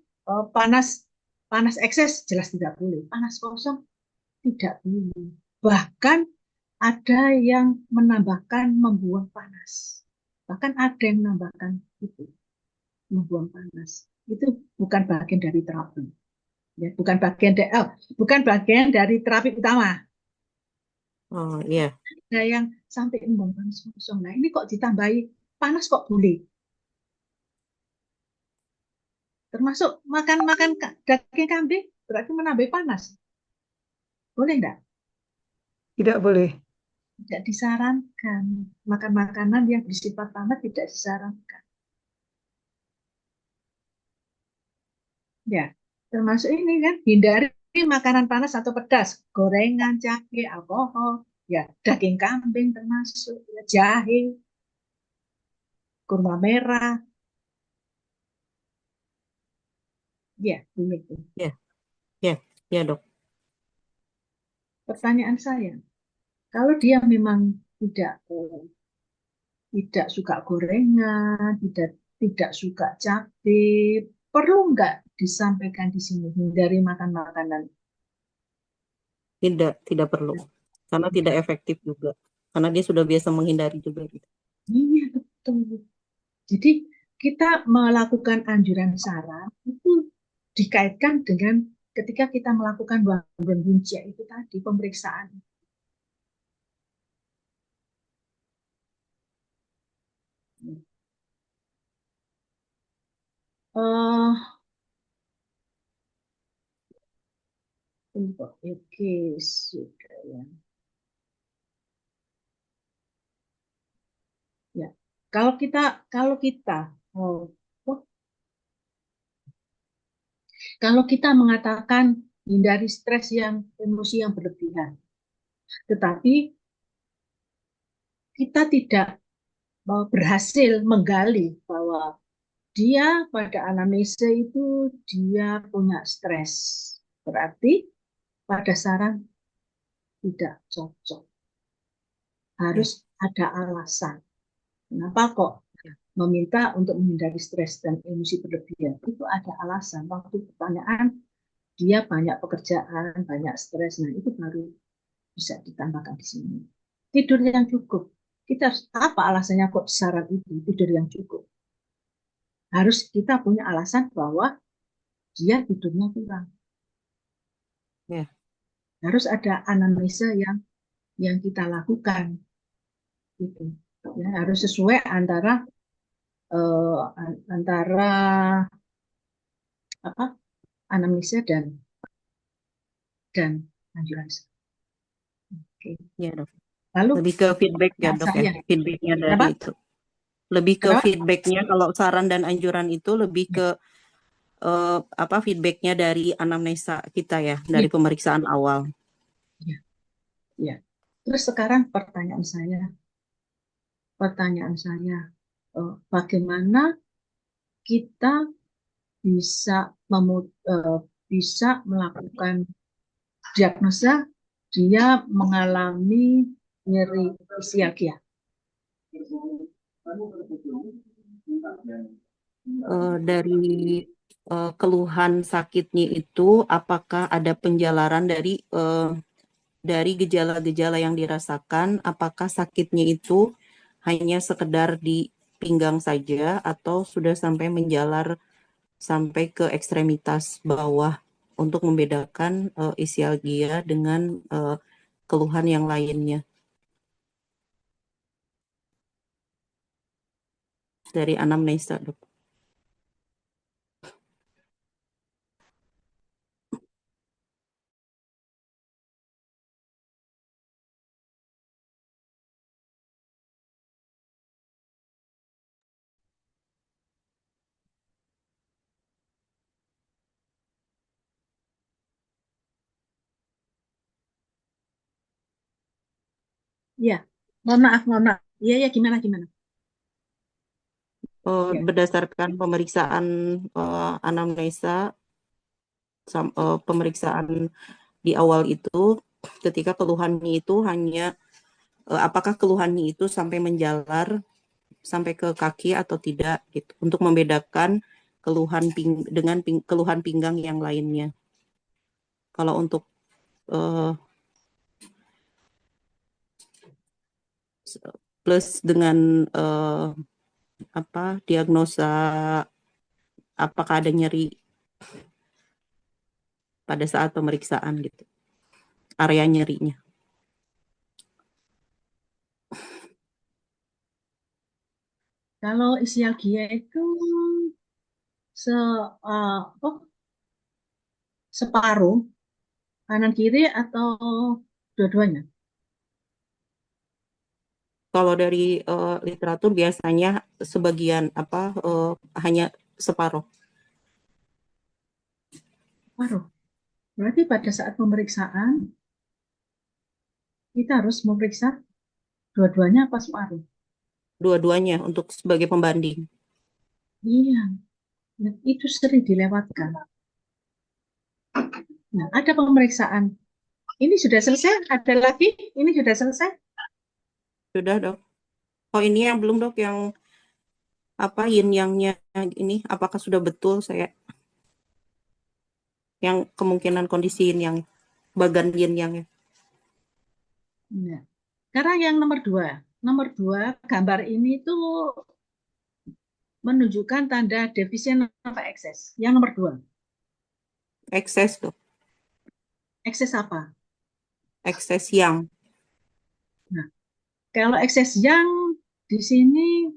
panas panas ekses jelas tidak boleh. Panas kosong tidak boleh. Bahkan ada yang menambahkan membuang panas. Bahkan ada yang menambahkan itu membuang panas. Itu bukan bagian dari terapi. Ya, bukan bagian dari terapi utama. Oh iya. Ada yang sampai membuang panas kosong. Nah, ini kok ditambahi panas kok boleh? Termasuk makan daging kambing berarti menambah panas. Boleh enggak? Tidak boleh. Tidak disarankan. Makan makanan yang bersifat panas tidak disarankan. Ya, termasuk ini kan hindari makanan panas atau pedas, gorengan, cabai, alkohol, ya daging kambing termasuk, ya, jahe, kurma merah, ya begitu. Ya, ya, ya dok. Pertanyaan saya, kalau dia memang tidak suka gorengan, tidak suka cabai, perlu nggak disampaikan di sini hindari makan makanan? Tidak perlu. Karena tidak Tidak. efektif juga. Karena dia sudah biasa menghindari juga gitu. Iya betul. Jadi kita melakukan anjuran saran itu dikaitkan dengan ketika kita melakukan gangguan ginjal itu tadi pemeriksaan. Eh untuk oke sudah ya. Ya. Kalau kita oh, oh, kalau kita mengatakan hindari stres yang emosi yang berlebihan, tetapi kita tidak berhasil menggali bahwa dia pada anamnesa itu dia punya stres. Berarti pada saran tidak cocok. Harus ada alasan. Kenapa kok meminta untuk menghindari stres dan emosi berlebihan? Itu ada alasan. Waktu pertanyaan, dia banyak pekerjaan, banyak stres. Nah, itu baru bisa ditambahkan di sini. Tidur yang cukup. Kita apa alasannya kok saran itu tidur yang cukup? Harus kita punya alasan bahwa dia tidurnya kurang. Ya. Harus ada anamnesa yang yang kita lakukan gitu. Ya, harus sesuai antara antara apa anamnesia dan anjuran. Oke. Ya, Dok. Lalu Lebih ke feedback ya, Dok ya. saya Feedbacknya dari kenapa? itu. Lebih ke Kenapa? feedbacknya kalau saran dan anjuran itu lebih ke apa feedbacknya dari anamnesa kita ya, dari Iya, pemeriksaan awal. iya, iya. Terus sekarang pertanyaan saya, bagaimana kita bisa bisa melakukan diagnosa dia mengalami nyeri isiagia. Dari keluhan sakitnya itu, apakah ada penjelaran dari gejala-gejala yang dirasakan, apakah sakitnya itu hanya sekedar di pinggang saja atau sudah sampai menjalar sampai ke ekstremitas bawah untuk membedakan isialgia dengan keluhan yang lainnya dari anamnesa, Dok. Ya, mohon maaf, mohon maaf. Iya, ya, gimana, gimana? Ya, Berdasarkan pemeriksaan anamnesa, pemeriksaan di awal itu, ketika keluhannya itu hanya apakah keluhannya itu sampai menjalar sampai ke kaki atau tidak gitu untuk membedakan keluhan dengan keluhan pinggang yang lainnya. Kalau untuk uh, plus dengan apa diagnosa apakah ada nyeri pada saat pemeriksaan gitu, area nyerinya. kalau isialgia itu se, apa, separuh kanan kiri atau dua-duanya? Kalau dari literatur biasanya sebagian apa hanya separuh. Separuh. Berarti pada saat pemeriksaan kita harus memeriksa dua-duanya apa separuh? Dua-duanya untuk sebagai pembanding. Iya, itu sering dilewatkan. Nah, ada pemeriksaan. Ini sudah selesai? Ada lagi? Ini sudah selesai? Sudah, Dok. Oh, ini yang belum, Dok, yang apa yin yang-nya ini apakah sudah betul saya yang kemungkinan kondisi yin yang bagan yin yang ya. Nah, sekarang yang nomor dua. Nomor dua, gambar ini tuh menunjukkan tanda defisien apa ekses. Yang nomor dua. Ekses, Dok. Ekses apa? Ekses yang Nah, kalau ekses yang di sini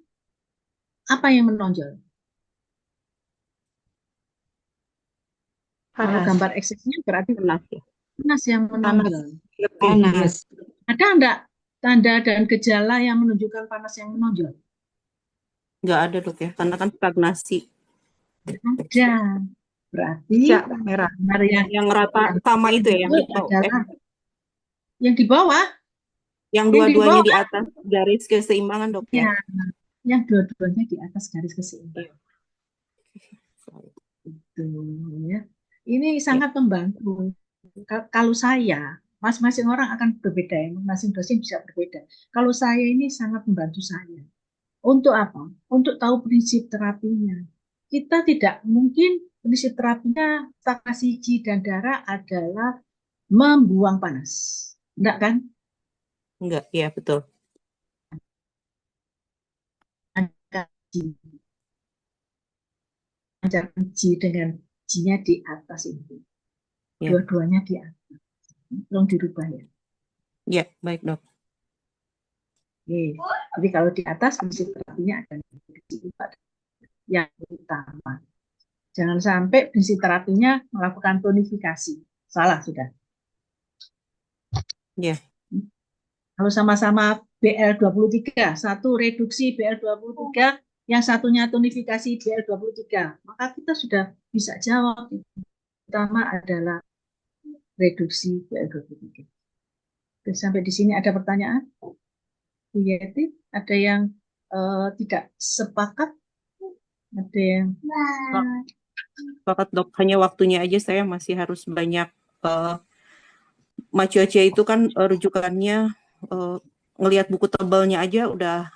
apa yang menonjol? Kalau Panas. gambar eksesnya berarti panas ya. panas yang Panas. menonjol. Panas. Ada enggak tanda dan gejala yang menunjukkan panas yang menonjol? Nggak ada, Dok ya, karena kan stagnasi. Ada. Berarti Siap, merah. gambar Yang rata sama itu ya, yang di bawah, adalah yang di bawah, yang yang di dua-duanya di bawah, atas garis keseimbangan, Dok ya. ya, yang dua-duanya di atas garis keseimbangan. Itu ya. Ini sangat membantu. Kalau saya, masing-masing orang akan berbeda ya, masing-masing dosen bisa berbeda. Kalau saya ini sangat membantu saya. Untuk apa? Untuk tahu prinsip terapinya. Kita tidak mungkin prinsip terapinya stagnasi Ji dan darah adalah membuang panas. Enggak kan? Enggak, ya betul. Lancarkan Ji dengan Ji-nya di atas itu. Ya. Dua-duanya di atas. Tolong dirubah ya. Ya, baik dok. Oke. Jadi kalau di atas fisioterapinya ada yang utama. Jangan sampai fisioterapinya melakukan tonifikasi. Salah sudah. Ya, Kalau sama-sama BL23, satu reduksi BL23, yang satunya tonifikasi BL23, maka kita sudah bisa jawab. Pertama adalah reduksi BL23. Oke, sampai di sini ada pertanyaan? Bu Yeti, ada yang tidak sepakat? Ada yang sepakat dok. Hanya waktunya aja saya masih harus banyak. Macuacia itu kan rujukannya ngelihat buku tebalnya aja udah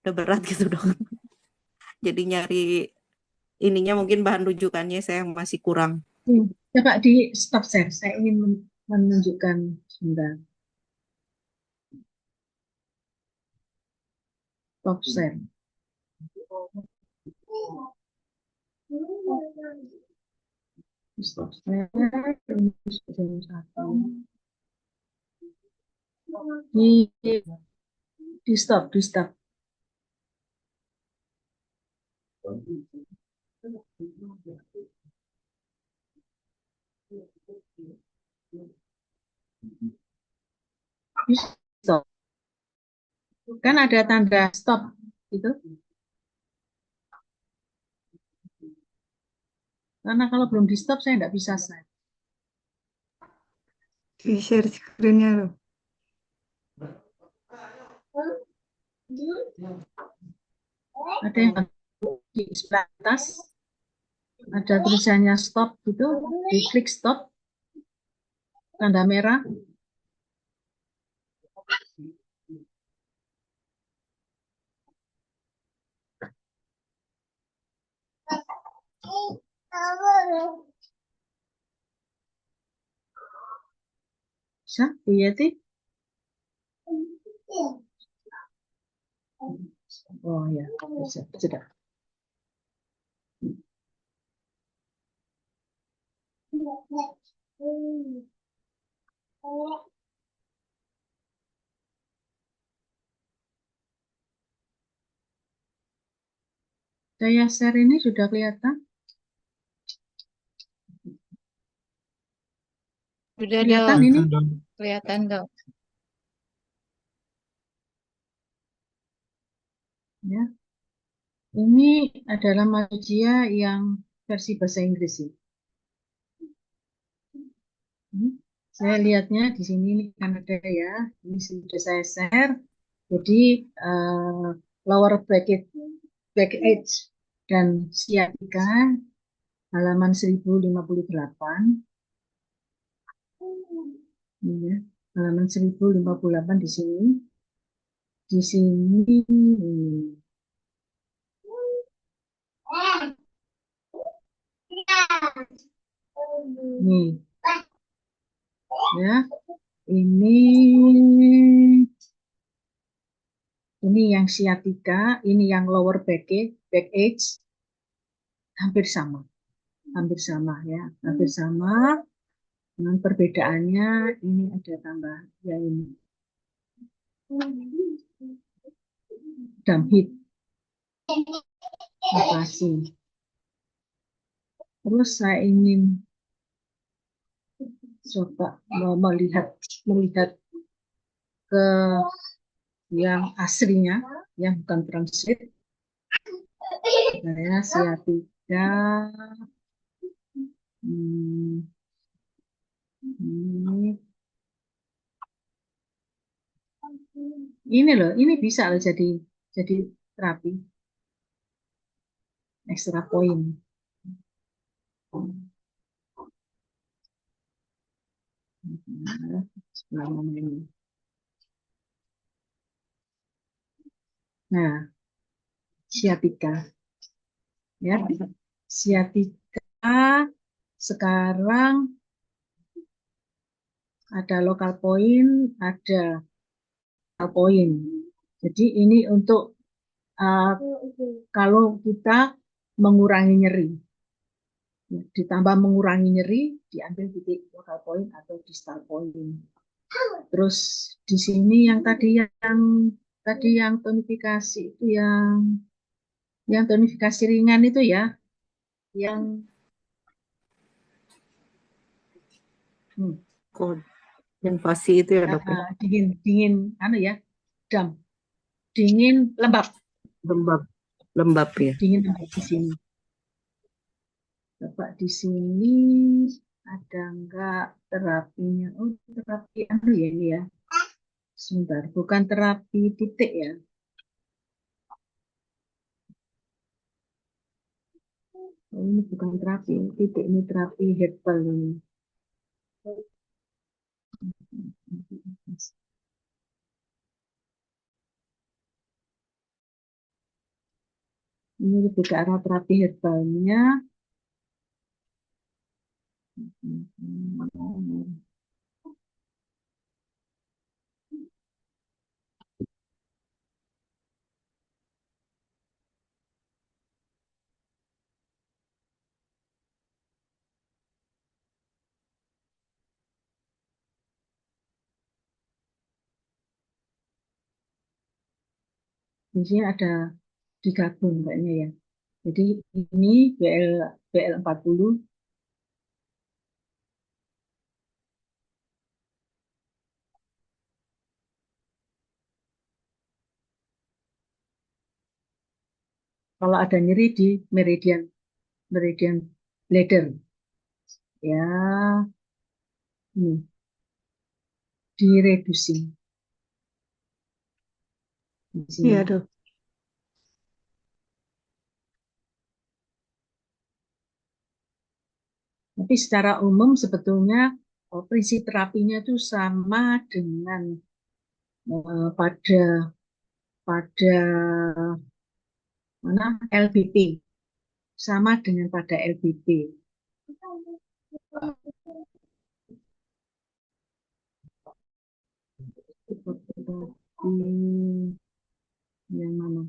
berat gitu dok. Jadi nyari ininya mungkin bahan rujukannya saya masih kurang. coba di stop share. Saya ingin menunjukkan sebentar. Stop share. Stop share. Di stop, di stop. Di stop. Kan ada tanda stop itu. Karena kalau belum di stop saya nggak bisa share. Di share screen-nya loh. Ada yang di sebelah atas ada tulisannya stop gitu, diklik stop, tanda merah. Bisa, Bu Yeti? Oh ya, bisa, sudah. Saya share ini sudah kelihatan? Udah Kelihatan dok, ini? kelihatan dok. Ya. Ini adalah Malaysia yang versi bahasa Inggris ini. Saya lihatnya di sini ini kan ada ya, ini sudah saya share. Jadi lower back edge dan sciatica halaman 1058. Ini ya, halaman 1058 di sini. Di sini nih ya, ini yang sciatica, ini yang lower back edge, hampir sama ya, hampir sama. Dengan perbedaannya ini ada tambah ya ini damhit operasi. Terus saya ingin coba melihat ke yang aslinya, yang bukan translate. Saya sciatica. Ini loh, ini bisa loh jadi terapi ekstra poin. Nah, sciatica ya, sciatica sekarang ada lokal poin, ada poin. Jadi ini untuk kalau kita mengurangi nyeri, ditambah mengurangi nyeri, diambil titik lokal poin atau distal poin. Terus di sini yang tadi yang tonifikasi itu yang tonifikasi ringan itu ya, yang Kode invasi itu ya dok ya. dingin dingin ya, dam dingin lembab Lembab, lembab ya. dingin lembab di sini. Coba di sini ada enggak terapinya? Oh, terapi ya ini ya. Sebentar, bukan terapi titik ya. Oh, ini bukan terapi titik, ini terapi herbal ini. Ini lebih ke arah terapi herbalnya. Di sini ada digabung kayaknya ya. Jadi ini BL 40. Kalau ada nyeri di meridian meridian bladder ya, ini direduksi di sini. Iya, Dok. Tapi secara umum sebetulnya prinsip terapinya itu sama dengan pada pada mana LBP, sama dengan pada LBP. Yang mana?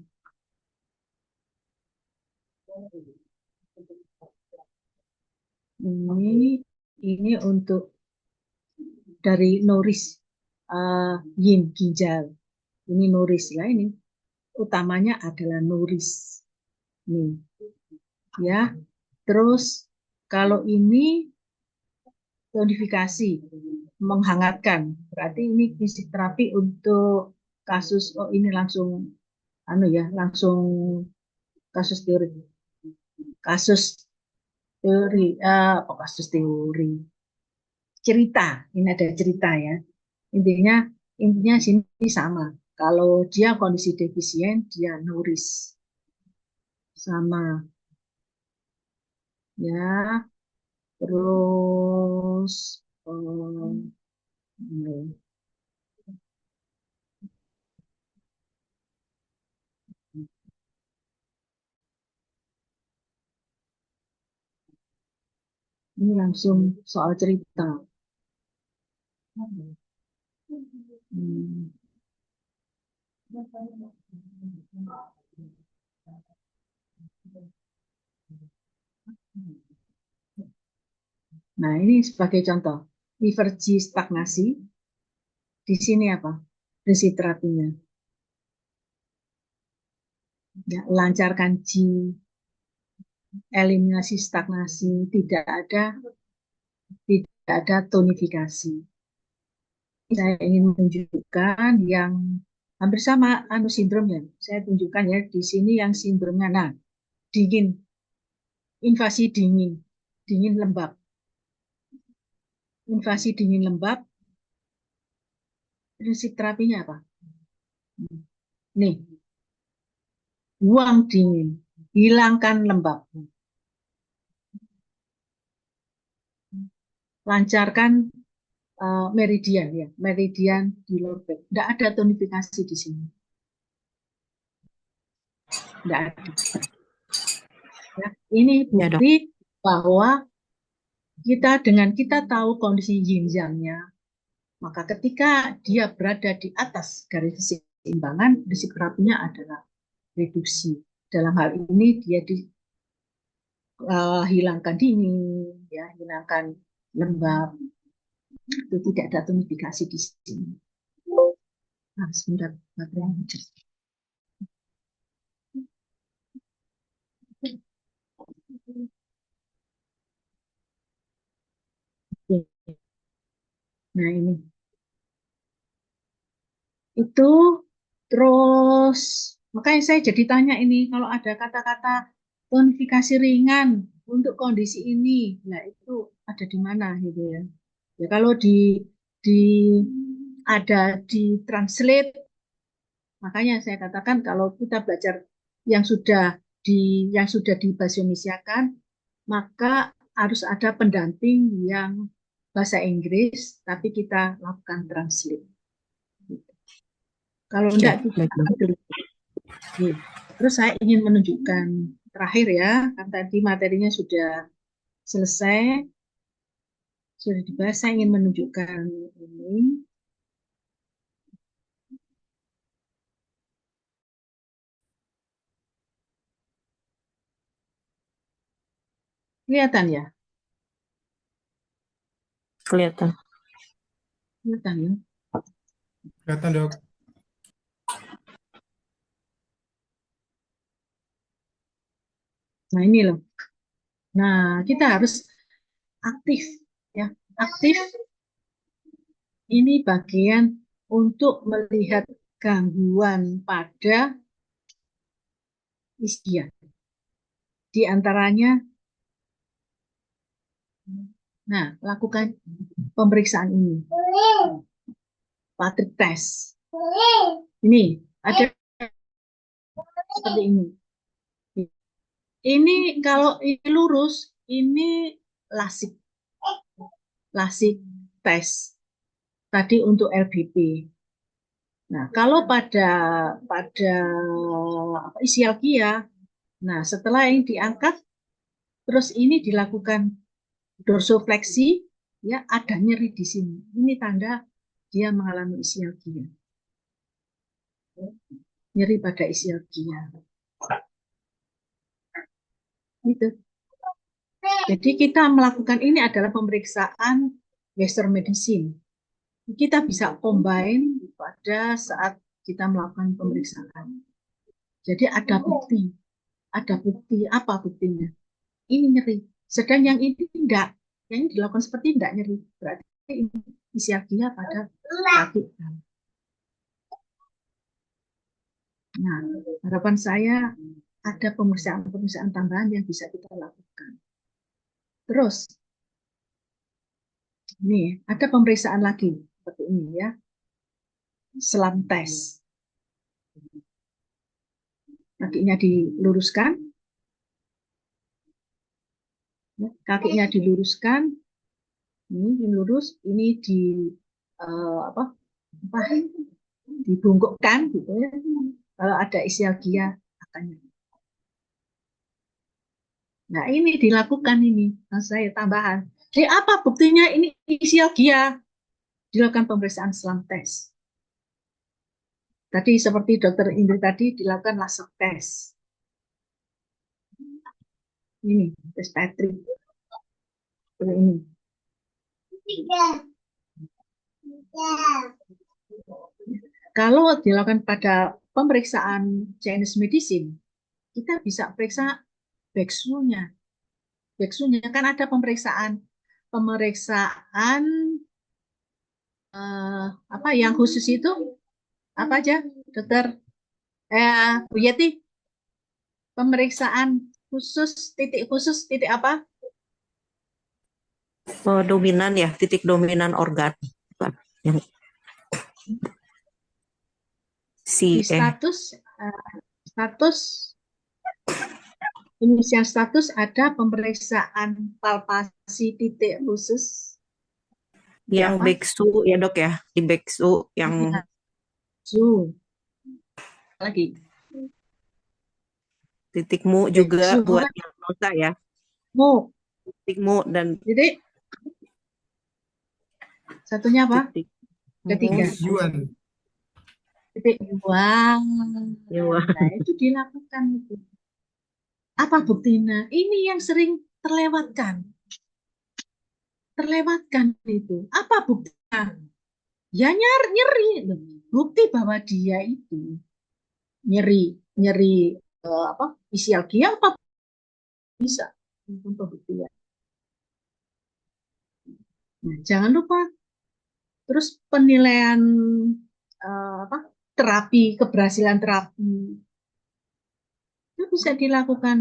Ini untuk dari Noris Yin ginjal. Ini Noris ya, ini utamanya adalah Noris. Nih. Ya. Terus kalau ini tonifikasi, menghangatkan. Berarti ini fisioterapi untuk kasus, oh ini langsung langsung kasus teori. Kasus teori, kasus teori. Cerita, ini ada cerita ya. Intinya sini sama. Kalau dia kondisi defisien, dia nuris. Sama. Ya, terus ini langsung soal cerita. Hmm. Nah, ini sebagai contoh. Divergi stagnasi. Di sini apa? Prinsip terapinya. Ya, lancarkan G, eliminasi stagnasi, tidak ada tonifikasi. Saya ingin menunjukkan yang hampir sama sindrom ya. Saya tunjukkan ya di sini yang sindromnya. Nah, dingin, invasi dingin lembab. Invasi dingin lembab, prinsip terapinya apa? Nih, buang dingin, hilangkan lembab. Lancarkan meridian ya, meridian di lower back. Tidak ada tonifikasi di sini. Tidak ada. Ya, ini bukti bahwa dengan kita tahu kondisi yin yang-nya, maka ketika dia berada di atas garis keseimbangan, prinsip terapinya adalah reduksi. Dalam hal ini dia hilangkan dingin, ya, hilangkan lembab. Itu tidak ada tonifikasi di sini. Nah, sebentar, baterainya habis. Oke. Nah, ini. Itu terus, makanya saya jadi tanya ini, kalau ada kata-kata tonifikasi ringan untuk kondisi ini, nah itu ada di mana gitu ya. Ya kalau di ada di translate, makanya saya katakan kalau kita belajar yang sudah dibahasa Indonesiakan, maka harus ada pendamping yang bahasa Inggris, tapi kita lakukan translate. Kalau enggak, Ya, kita baiklah. ambil. Nih, terus saya ingin menunjukkan terakhir ya, kan tadi materinya sudah selesai, sudah dibahas. Saya ingin menunjukkan ini. Kelihatan ya? Kelihatan. Kelihatan ya? Kelihatan, Dok. Nah, ini loh. Nah, kita harus aktif ya. Aktif ini bagian untuk melihat gangguan pada iskia. Di antaranya, nah, lakukan pemeriksaan ini. Patrick test. Ini ada seperti ini. Ini kalau ini lurus, ini lasik. Lasik tes. Tadi untuk LBP. Nah, kalau pada isialgia, nah setelah ini diangkat, terus ini dilakukan dorsofleksi, ya ada nyeri di sini. Ini tanda dia mengalami isialgia. Nyeri pada isialgia. Gitu. Jadi kita melakukan ini adalah pemeriksaan Western medicine. Kita bisa combine pada saat kita melakukan pemeriksaan. Jadi ada bukti apa buktinya? Ini nyeri. Sedang yang ini tidak, yang ini dilakukan seperti tidak nyeri. Berarti ini isialgia pada kaki. Nah, harapan saya ada pemeriksaan tambahan yang bisa kita lakukan. Terus, nih ada pemeriksaan lagi seperti ini ya, selam tes. Kakinya diluruskan, kakinya diluruskan, ini lurus, ini dibungkukkan gitu ya. Kalau ada isialgia akan. Nah ini dilakukan ini, saya tambahan. Jadi apa buktinya ini isialgia? Dilakukan pemeriksaan selam tes. Tadi seperti Dokter Indri tadi dilakukan laser tes. Ini tes Patrick. Ini. Kalau dilakukan pada pemeriksaan Chinese medicine, kita bisa periksa backsu-nya. Backsu-nya kan ada pemeriksaan apa yang khusus itu apa aja, Dokter Bu Yeti? Pemeriksaan khusus titik apa? Dominan ya, titik dominan organ. Yang Di status inisial status ada pemeriksaan palpasi titik khusus. yang apa? beksu ya dok ya, di beksu yang lagi titikmu juga beksu, buat diagnosa ya. mu. Titikmu dan Jadi satunya apa? titik Ketiga. Yuan. Titik dua. Yuan. Nah, itu dilakukan itu. Apa buktinya? Ini yang sering terlewatkan. terlewatkan itu. Apa buktinya? Ya nyeri. Loh, bukti bahwa dia itu nyeri isialgia apa bisa untuk pembuktian. Nah, jangan lupa terus penilaian terapi, keberhasilan terapi itu bisa dilakukan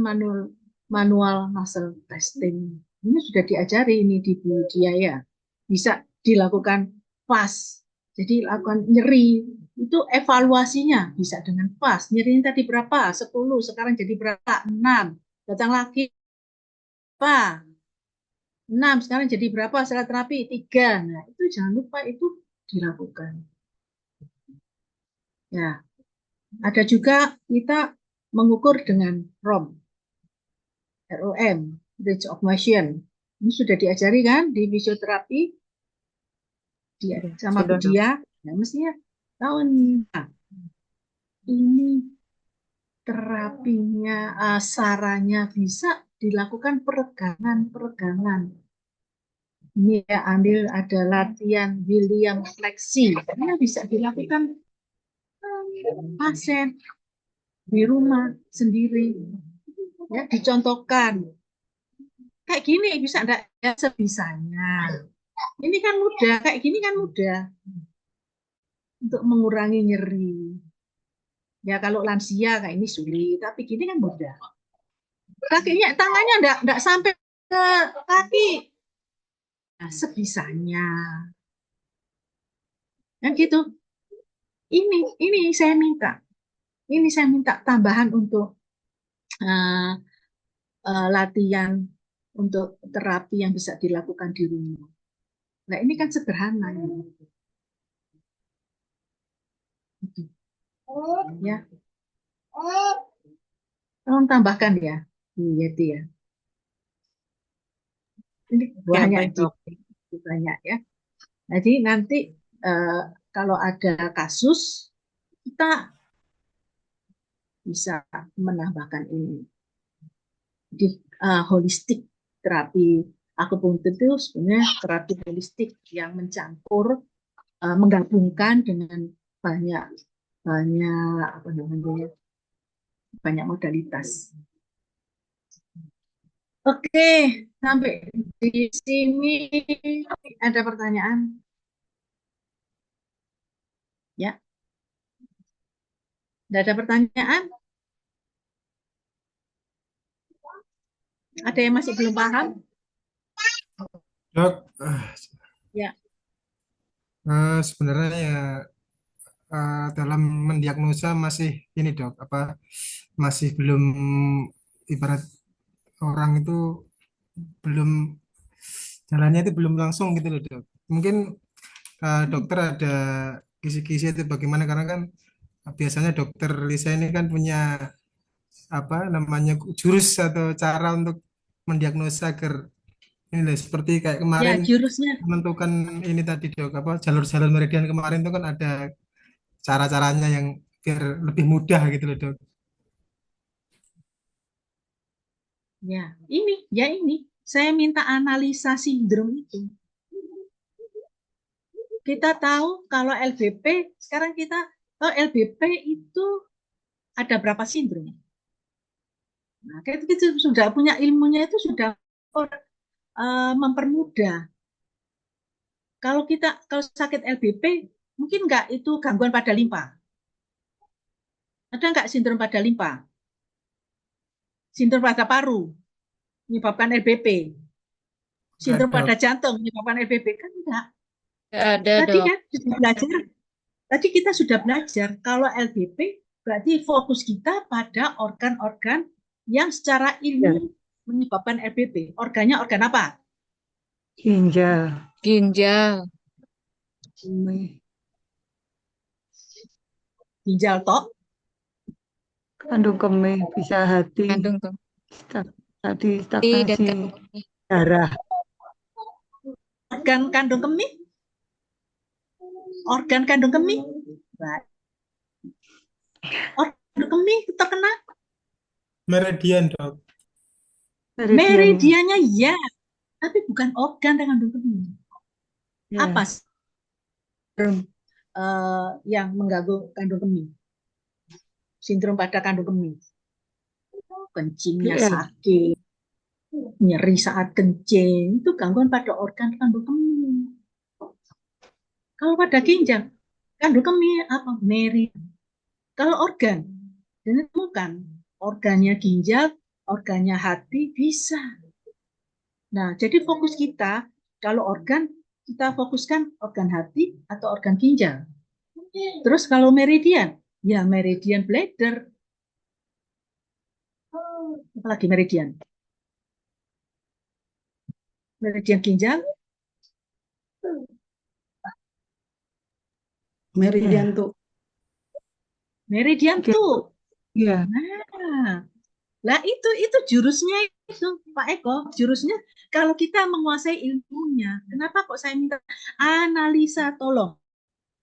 manual muscle testing. Ini sudah diajari ini di Bu Dia ya. Bisa dilakukan fast. Jadi lakukan nyeri itu evaluasinya bisa dengan fast. Nyerinya tadi berapa? 10, sekarang jadi berapa? 6. Datang lagi apa? 6, sekarang jadi berapa setelah terapi? 3. Nah, itu jangan lupa itu dilakukan. Ya, ada juga kita mengukur dengan ROM, range of motion. Ini sudah diajari kan di fisioterapi sama Bu Sudah, Dok. Dia. Ya, mestinya tahu nih. Nah, ini terapinya, sarannya bisa dilakukan peregangan. Ini ya, ambil ada latihan William fleksi. Ini bisa dilakukan pasien di rumah sendiri. Ya, dicontohkan. Kayak gini bisa enggak? Ya, sebisanya. Ini kan mudah, kayak gini kan mudah. Untuk mengurangi nyeri. Ya kalau lansia kayak ini sulit, tapi gini kan mudah. Kakinya, tangannya enggak sampai ke kaki. Nah, sebisanya. Yang gitu. Ini saya minta. Ini saya minta tambahan untuk latihan untuk terapi yang bisa dilakukan di rumah. Nah, ini kan sederhana. Ya. Tolong tambahkan ya, Bu Yeti ya. Ini Ya, banyak baik, Dok. banyak ya. Jadi nanti kalau ada kasus kita bisa menambahkan ini. Di holistik terapi akupunktur itu sebenarnya terapi holistik yang mencampur, menggabungkan dengan banyak apa namanya, banyak modalitas. Oke, sampai di sini ada pertanyaan? Ya, tidak ada pertanyaan? Ada yang masih belum paham? Dok, Ya. sebenarnya ya dalam mendiagnosa masih ini dok, masih belum, ibarat orang itu belum, jalannya itu belum langsung gitu loh dok. Mungkin dokter ada kisi-kisi itu bagaimana, karena kan biasanya dokter Lisa ini kan punya apa namanya jurus atau cara untuk mendiagnosa agar ini loh, seperti kayak Ya, kemarin jurusnya. menentukan ini tadi dok, jalur-jalur meridian kemarin itu kan ada cara-caranya yang biar lebih mudah gitu loh dok. Ya ini. Saya minta analisa sindrom itu. Kita tahu kalau LBP, sekarang kita tahu LBP itu ada berapa sindrom. Nah, kita sudah punya ilmunya, itu sudah mempermudah. Kalau sakit LBP, mungkin nggak itu gangguan pada limpa. Ada nggak sindrom pada limpa? Sindrom pada paru menyebabkan LBP. Sindrom pada jantung menyebabkan LBP kan enggak. Nggak ada, Tadi Dok. kan sudah belajar. Tadi kita sudah belajar kalau LBP berarti fokus kita pada organ-organ yang secara ilmu menyebabkan LBP. Organnya organ apa? Ginjal, Ginjal. Ginjal tok. kandung kemih, bisa hati, Kandung tuh. tadi Hati dan stagnasi kandung. darah, Organ kandung kemih. Organ kandung kemih. Organ kandung kemih terkena Meridian dok. meridiannya ya. tapi bukan organ yang kandung kemih. Ya. Apa yang mengganggu kandung kemih? Sindrom pada kandung kemih. Kencingnya GL. sakit, nyeri saat kencing, itu gangguan pada organ kandung kemih. Kalau pada ginjal, kandung kemih apa? Meridian. Kalau organ, ditemukan organnya ginjal, organnya hati bisa. Nah, jadi fokus kita kalau organ kita fokuskan organ hati atau organ ginjal. Terus kalau meridian, ya meridian bladder. Apalagi meridian? Meridian ginjal, Meridian Ya, tuh. meridian Oke. tuh. Ya. Nah, lah itu jurusnya itu Pak Eko, jurusnya kalau kita menguasai ilmunya. Kenapa kok saya minta analisa, tolong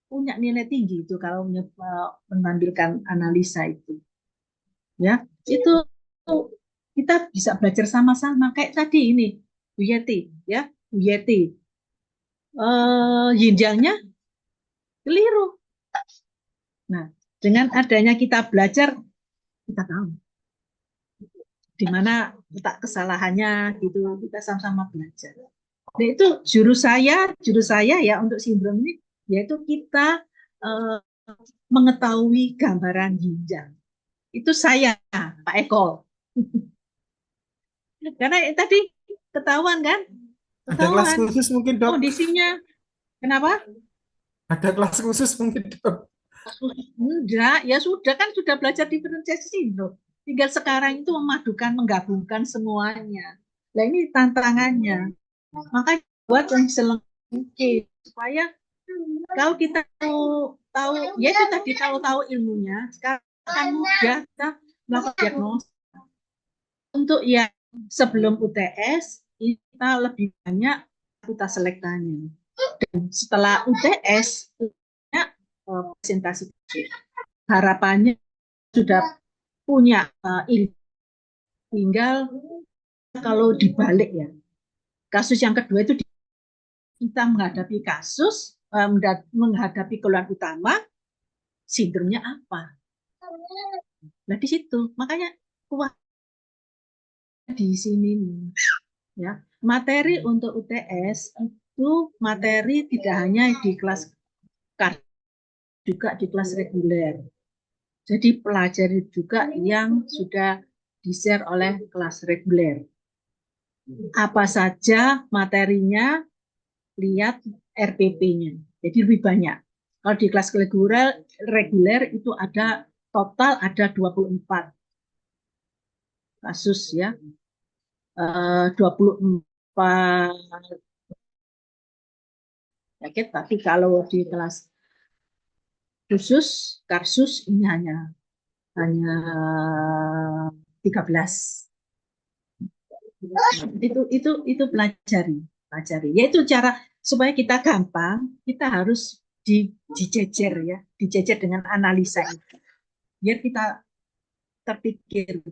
punya nilai tinggi itu kalau menampilkan analisa itu. Ya, itu kita bisa belajar sama-sama kayak tadi ini Bu Yeti, ya Bu Yeti, ginjalnya keliru. Nah, dengan adanya kita belajar, kita tahu di mana letak kesalahannya gitu, kita sama-sama belajar. Nah, itu jurus saya ya untuk sindrom ini yaitu kita mengetahui gambaran ginjal. Itu saya Pak Eko. Karena tadi ketahuan kan? ada kelas Ketahuan khusus mungkin dok. kondisinya. Kenapa? Ada kelas khusus mungkin dok. Enggak, ya sudah kan sudah belajar diferensiasi sindrom. Tinggal sekarang itu memadukan, menggabungkan semuanya. Nah ini tantangannya. Makanya buat yang selengkap supaya kalau kita tahu ya itu tadi kalau tahu ilmunya, sekarang akan mudah kita melakukan diagnosis. Untuk yang sebelum UTS kita lebih banyak kita selektanya. Dan setelah UTS banyak presentasi. Harapannya sudah punya ilmu. Tinggal kalau dibalik ya. Kasus yang kedua itu kita menghadapi kasus, menghadapi keluhan utama, sindromnya apa? Nah di situ, makanya kuat di sini nih, ya. Materi untuk UTS itu materi tidak hanya di kelas juga di kelas reguler. Jadi pelajari juga yang sudah di-share oleh kelas reguler. Apa saja materinya, lihat RPP-nya. Jadi lebih banyak. Kalau di kelas reguler itu ada total ada 24 kasus ya. 24 penyakit, tapi kalau di kelas khusus kasus ini hanya 13. Itu pelajari. Yaitu cara supaya kita gampang, kita harus dijejer ya, dijejer dengan analisa itu. Biar kita terpikir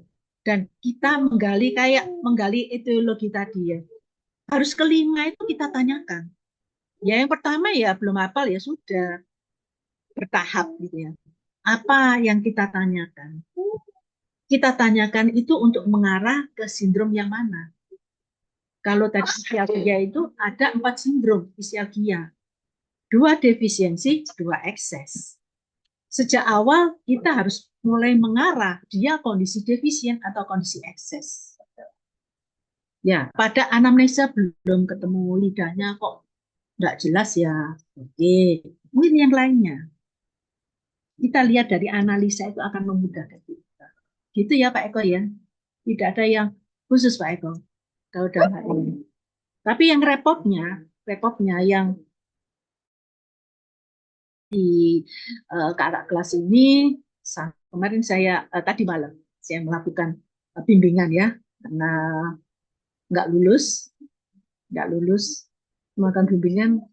dan kita menggali etiologi tadi ya. Harus kelima itu kita tanyakan. Ya yang pertama ya belum hafal ya sudah bertahap gitu ya. Apa yang kita tanyakan? Kita tanyakan itu untuk mengarah ke sindrom yang mana. Kalau tadi isialgia itu ada 4 sindrom isialgia. 2 defisiensi, 2 ekses. Sejak awal kita harus mulai mengarah dia kondisi defisien atau kondisi ekses. Ya, pada anamnesa belum ketemu lidahnya kok enggak jelas ya. Oke, mungkin yang lainnya. Kita lihat dari analisa itu akan memudahkan kita. Gitu ya Pak Eko ya. Tidak ada yang khusus Pak Eko. Kalau dalam hal ini. Tapi yang repotnya yang di kakak kelas ini kemarin saya tadi malam saya melakukan bimbingan ya karena nggak lulus melakukan bimbingan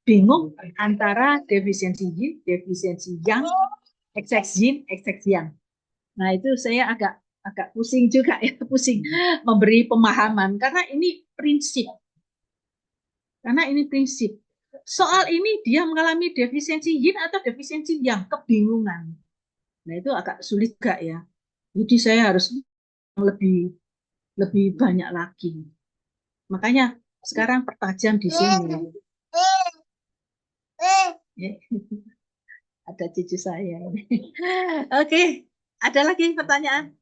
bingung antara defisiensi yin, defisiensi yang, ekses yin, ekses yang. Nah itu saya agak pusing juga ya, pusing memberi pemahaman karena ini prinsip. Karena ini prinsip. Soal ini dia mengalami defisiensi yin atau defisiensi yang, kebingungan. Nah, itu agak sulit gak ya? Jadi saya harus lebih banyak lagi. Makanya sekarang pertajam di sini. Ada cucu saya ini. Oke, ada lagi pertanyaan?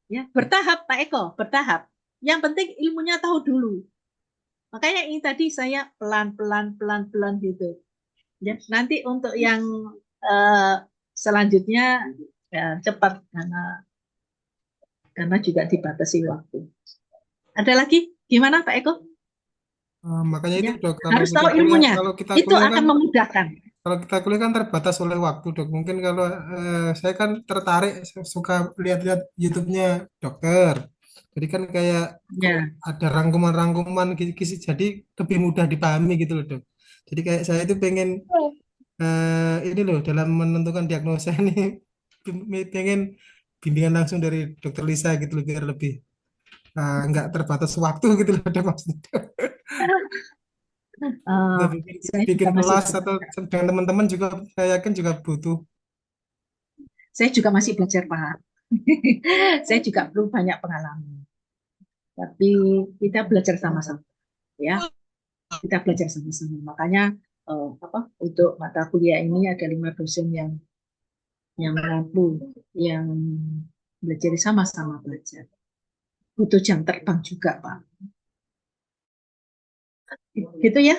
Ya, bertahap Pak Eko, bertahap. Yang penting ilmunya tahu dulu. Makanya ini tadi saya pelan-pelan gitu. Ya, nanti untuk yang selanjutnya ya, cepat karena juga dibatasi waktu. Ada lagi? Gimana Pak Eko? Makanya itu Ya, dok, kalau harus kita tahu kuliah, ilmunya. kalau kita Itu kuliah akan kan, memudahkan. kalau kita kuliah kan terbatas oleh waktu dok. Mungkin kalau saya kan tertarik, suka lihat-lihat YouTube-nya dokter. Jadi kan kayak kok Ya. ada rangkuman-rangkuman kisi, jadi lebih mudah dipahami gitu loh dok. Jadi kayak saya itu pengen ini loh dalam menentukan diagnosa ini pengen bimbingan langsung dari dokter Lisa gitu loh biar lebih nggak terbatas waktu gitu loh dok maksudnya. Kita bikin, Saya juga bikin masih kelas atau dengan teman-teman juga saya yakin juga butuh. belajar Pak. Saya juga belum banyak pengalaman. Tapi kita belajar sama-sama, ya. Kita belajar sama-sama. Makanya untuk mata kuliah ini ada 5 dosen yang mampu, yang belajar sama-sama belajar. Butuh jam terbang juga Pak. Gitu ya.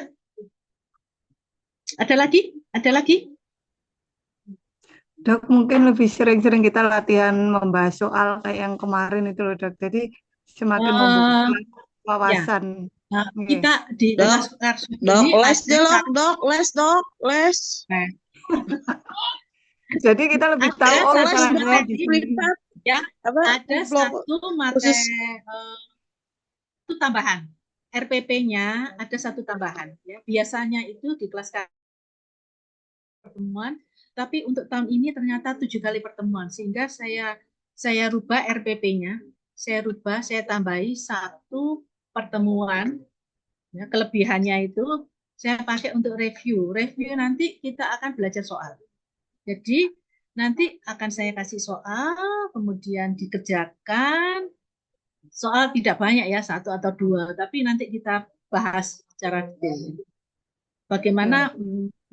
Ada lagi? Ada lagi? Dok, mungkin lebih sering-sering kita latihan membahas soal kayak yang kemarin itu loh, Dok. Jadi semakin membuka Ya. wawasan. Nah, Oke. kita di Dok, kelas Karsud Dok, ini les ada dok, les. Jadi kita lebih tahu Ada oh Les satu masalahnya dok, di materi, sini. privat. ya, Apa? ada Blog satu khusus. materi itu tambahan. RPP-nya ada satu tambahan. Ya. Biasanya itu di kelas pertemuan, tapi untuk tahun ini ternyata 7 kali pertemuan, sehingga saya rubah RPP-nya, saya tambahi 1 pertemuan. Ya, kelebihannya itu saya pakai untuk review. Review nanti kita akan belajar soal. Jadi nanti akan saya kasih soal, kemudian dikerjakan. Soal tidak banyak ya, 1 atau 2, tapi nanti kita bahas secara detail. Bagaimana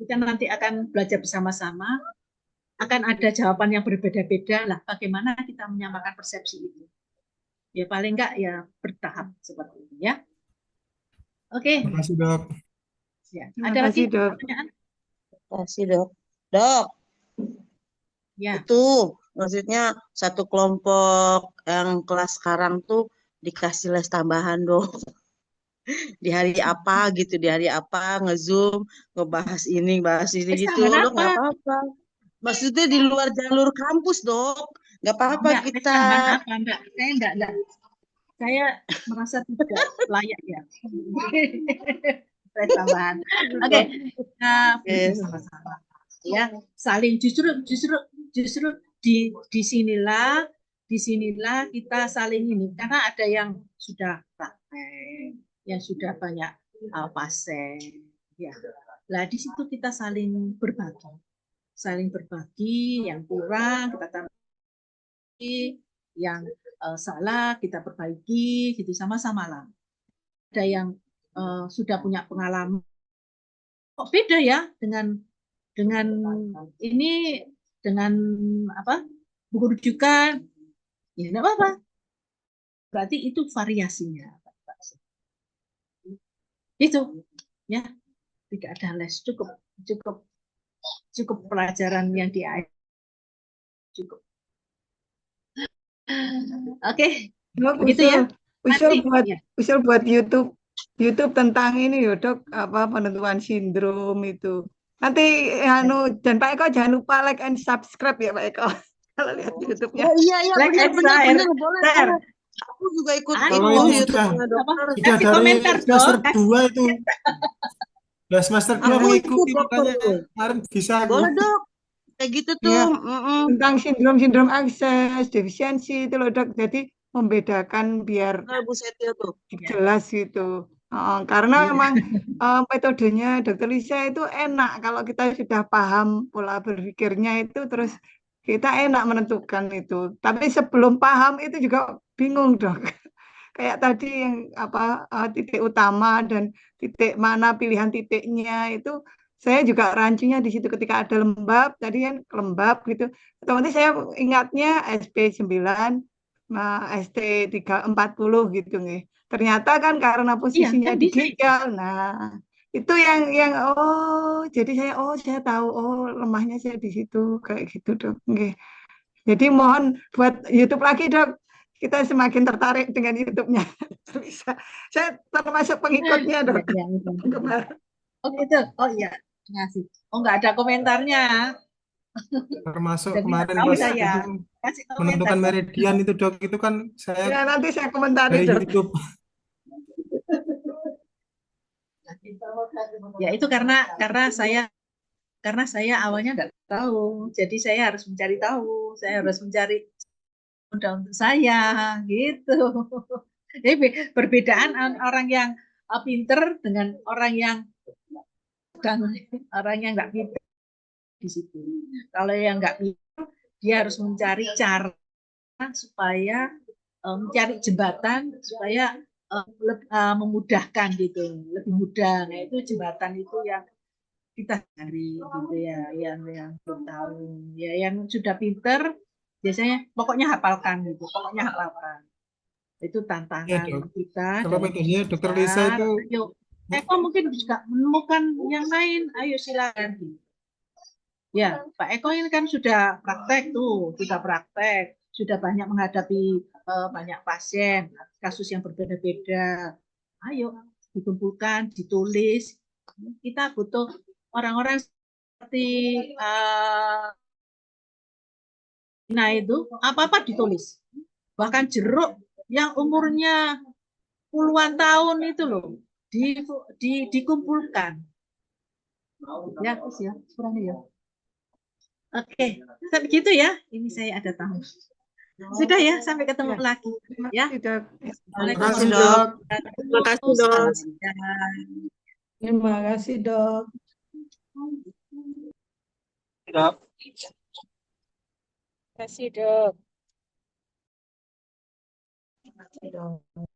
kita nanti akan belajar bersama-sama, akan ada jawaban yang berbeda-beda lah. Bagaimana kita menyamakan persepsi itu? Ya paling enggak ya bertahap seperti itu ya. Oke. Terima kasih dok. Ya. Terima Ada lagi kasih, Dok. pertanyaan? Kasih dok. Dok, Ya. itu maksudnya satu kelompok yang kelas sekarang tuh dikasih les tambahan dok. Di hari apa gitu, di hari apa nge-zoom, ngebahas ini, bahas ini Les gitu. tambahan Dok, nggak apa? apa-apa. Maksudnya di luar jalur kampus dok. Nggak apa-apa Enggak, les kita. tambahan apa? Enggak, saya enggak. Saya merasa tidak layak ya. Les tambahan. Oke, kita belajar sama-sama. Ya, saling justru di sinilah kita saling ini, karena ada yang sudah praktek, yang sudah banyak pasien, ya. Lah di situ kita saling berbagi, yang kurang kita tambah, yang salah kita perbaiki, gitu sama-sama lah. Ada yang sudah punya pengalaman, kok beda ya dengan ini, dengan apa, buku rujukan, ya enggak apa-apa. Berarti itu variasinya. Itu ya, tidak ada les, cukup pelajaran yang cukup. Oke, Dok, begitu ya. usul buat YouTube tentang ini ya, Dok, apa penentuan sindrom itu. Nanti dan Pak Eko jangan lupa like and subscribe ya Pak Eko. Kalau lihat YouTube-nya. Oh iya Like and benar boleh. share. Aku juga ikut Kalau itu itu YouTube-nya dokter. sudah Kasih dari komentar, semester dong. 2 itu. Udah semester 2 Aku mengikuti ikut, makanya dokter. kemarin bisa aku. Boleh dok. Kayak gitu tuh. Ya, tentang sindrom akses, defisiensi itu loh Dok. Jadi membedakan biar Nah, Bu Setio tuh. jelas gitu. Karena Iya. memang metodenya Dokter Lisa itu enak kalau kita sudah paham pola berpikirnya itu terus kita enak menentukan itu. Tapi sebelum paham itu juga bingung dok. Kayak tadi yang apa titik utama dan titik mana pilihan titiknya itu saya juga rancunya di situ ketika ada lembab tadi kan lembab gitu. Otomatis saya ingatnya SP9 ST 340 gitu nih. Ternyata kan karena Iya, posisinya kan di bisa itu. ginjal. Nah, itu yang jadi saya tahu lemahnya saya di situ kayak gitu dok. Oke. Jadi mohon buat YouTube lagi dok. Kita semakin tertarik dengan YouTube-nya. Bisa. Saya termasuk pengikutnya Iya, dok. iya, itu. Penggemar. Oh gitu. Oh iya, terima kasih. Oh nggak ada komentarnya. Termasuk Jadi nggak kemarin tahu pas saya. itu Kasih komentar menentukan dong. meridian itu dok, itu kan saya Ya nanti saya komentari dari dok. YouTube. Ya itu karena saya awalnya nggak tahu. Jadi saya harus mencari tahu. Saya harus mencari modal untuk saya gitu. Jadi perbedaan orang yang pinter dengan orang yang dan orang yang nggak pinter di situ. Kalau yang nggak pinter, dia harus mencari cara supaya mencari jembatan supaya memudahkan gitu, lebih mudah. Nah itu jembatan itu yang kita cari gitu ya, yang belum tahu, ya yang sudah pinter biasanya pokoknya hafalkan gitu, pokoknya hafalkan. Itu Ya tantangan dok, kita kalau dalam metodenya Dokter Lisa belajar. itu Ayo, Eko mungkin juga menemukan yang lain. Ayo silakan. Ya, Pak Eko ini kan sudah praktek tuh, sudah praktek, sudah banyak menghadapi banyak pasien, kasus yang berbeda-beda. Ayo, dikumpulkan, ditulis. Kita butuh orang-orang seperti nah itu apa-apa ditulis. Bahkan jeruk yang umurnya puluhan tahun itu loh dikumpulkan. Ya, terus ya, kurang ya. Oke, sampai gitu ya. Ini saya ada tamu. Sudah ya, sampai ketemu Ya, lagi. terima Ya. kasih dok. terima Terima kasih, kasih Dok. dok. Terima kasih, Dok. Salam sehat. Terima kasih dok. Dok. Kasih dok. Terima kasih, dok.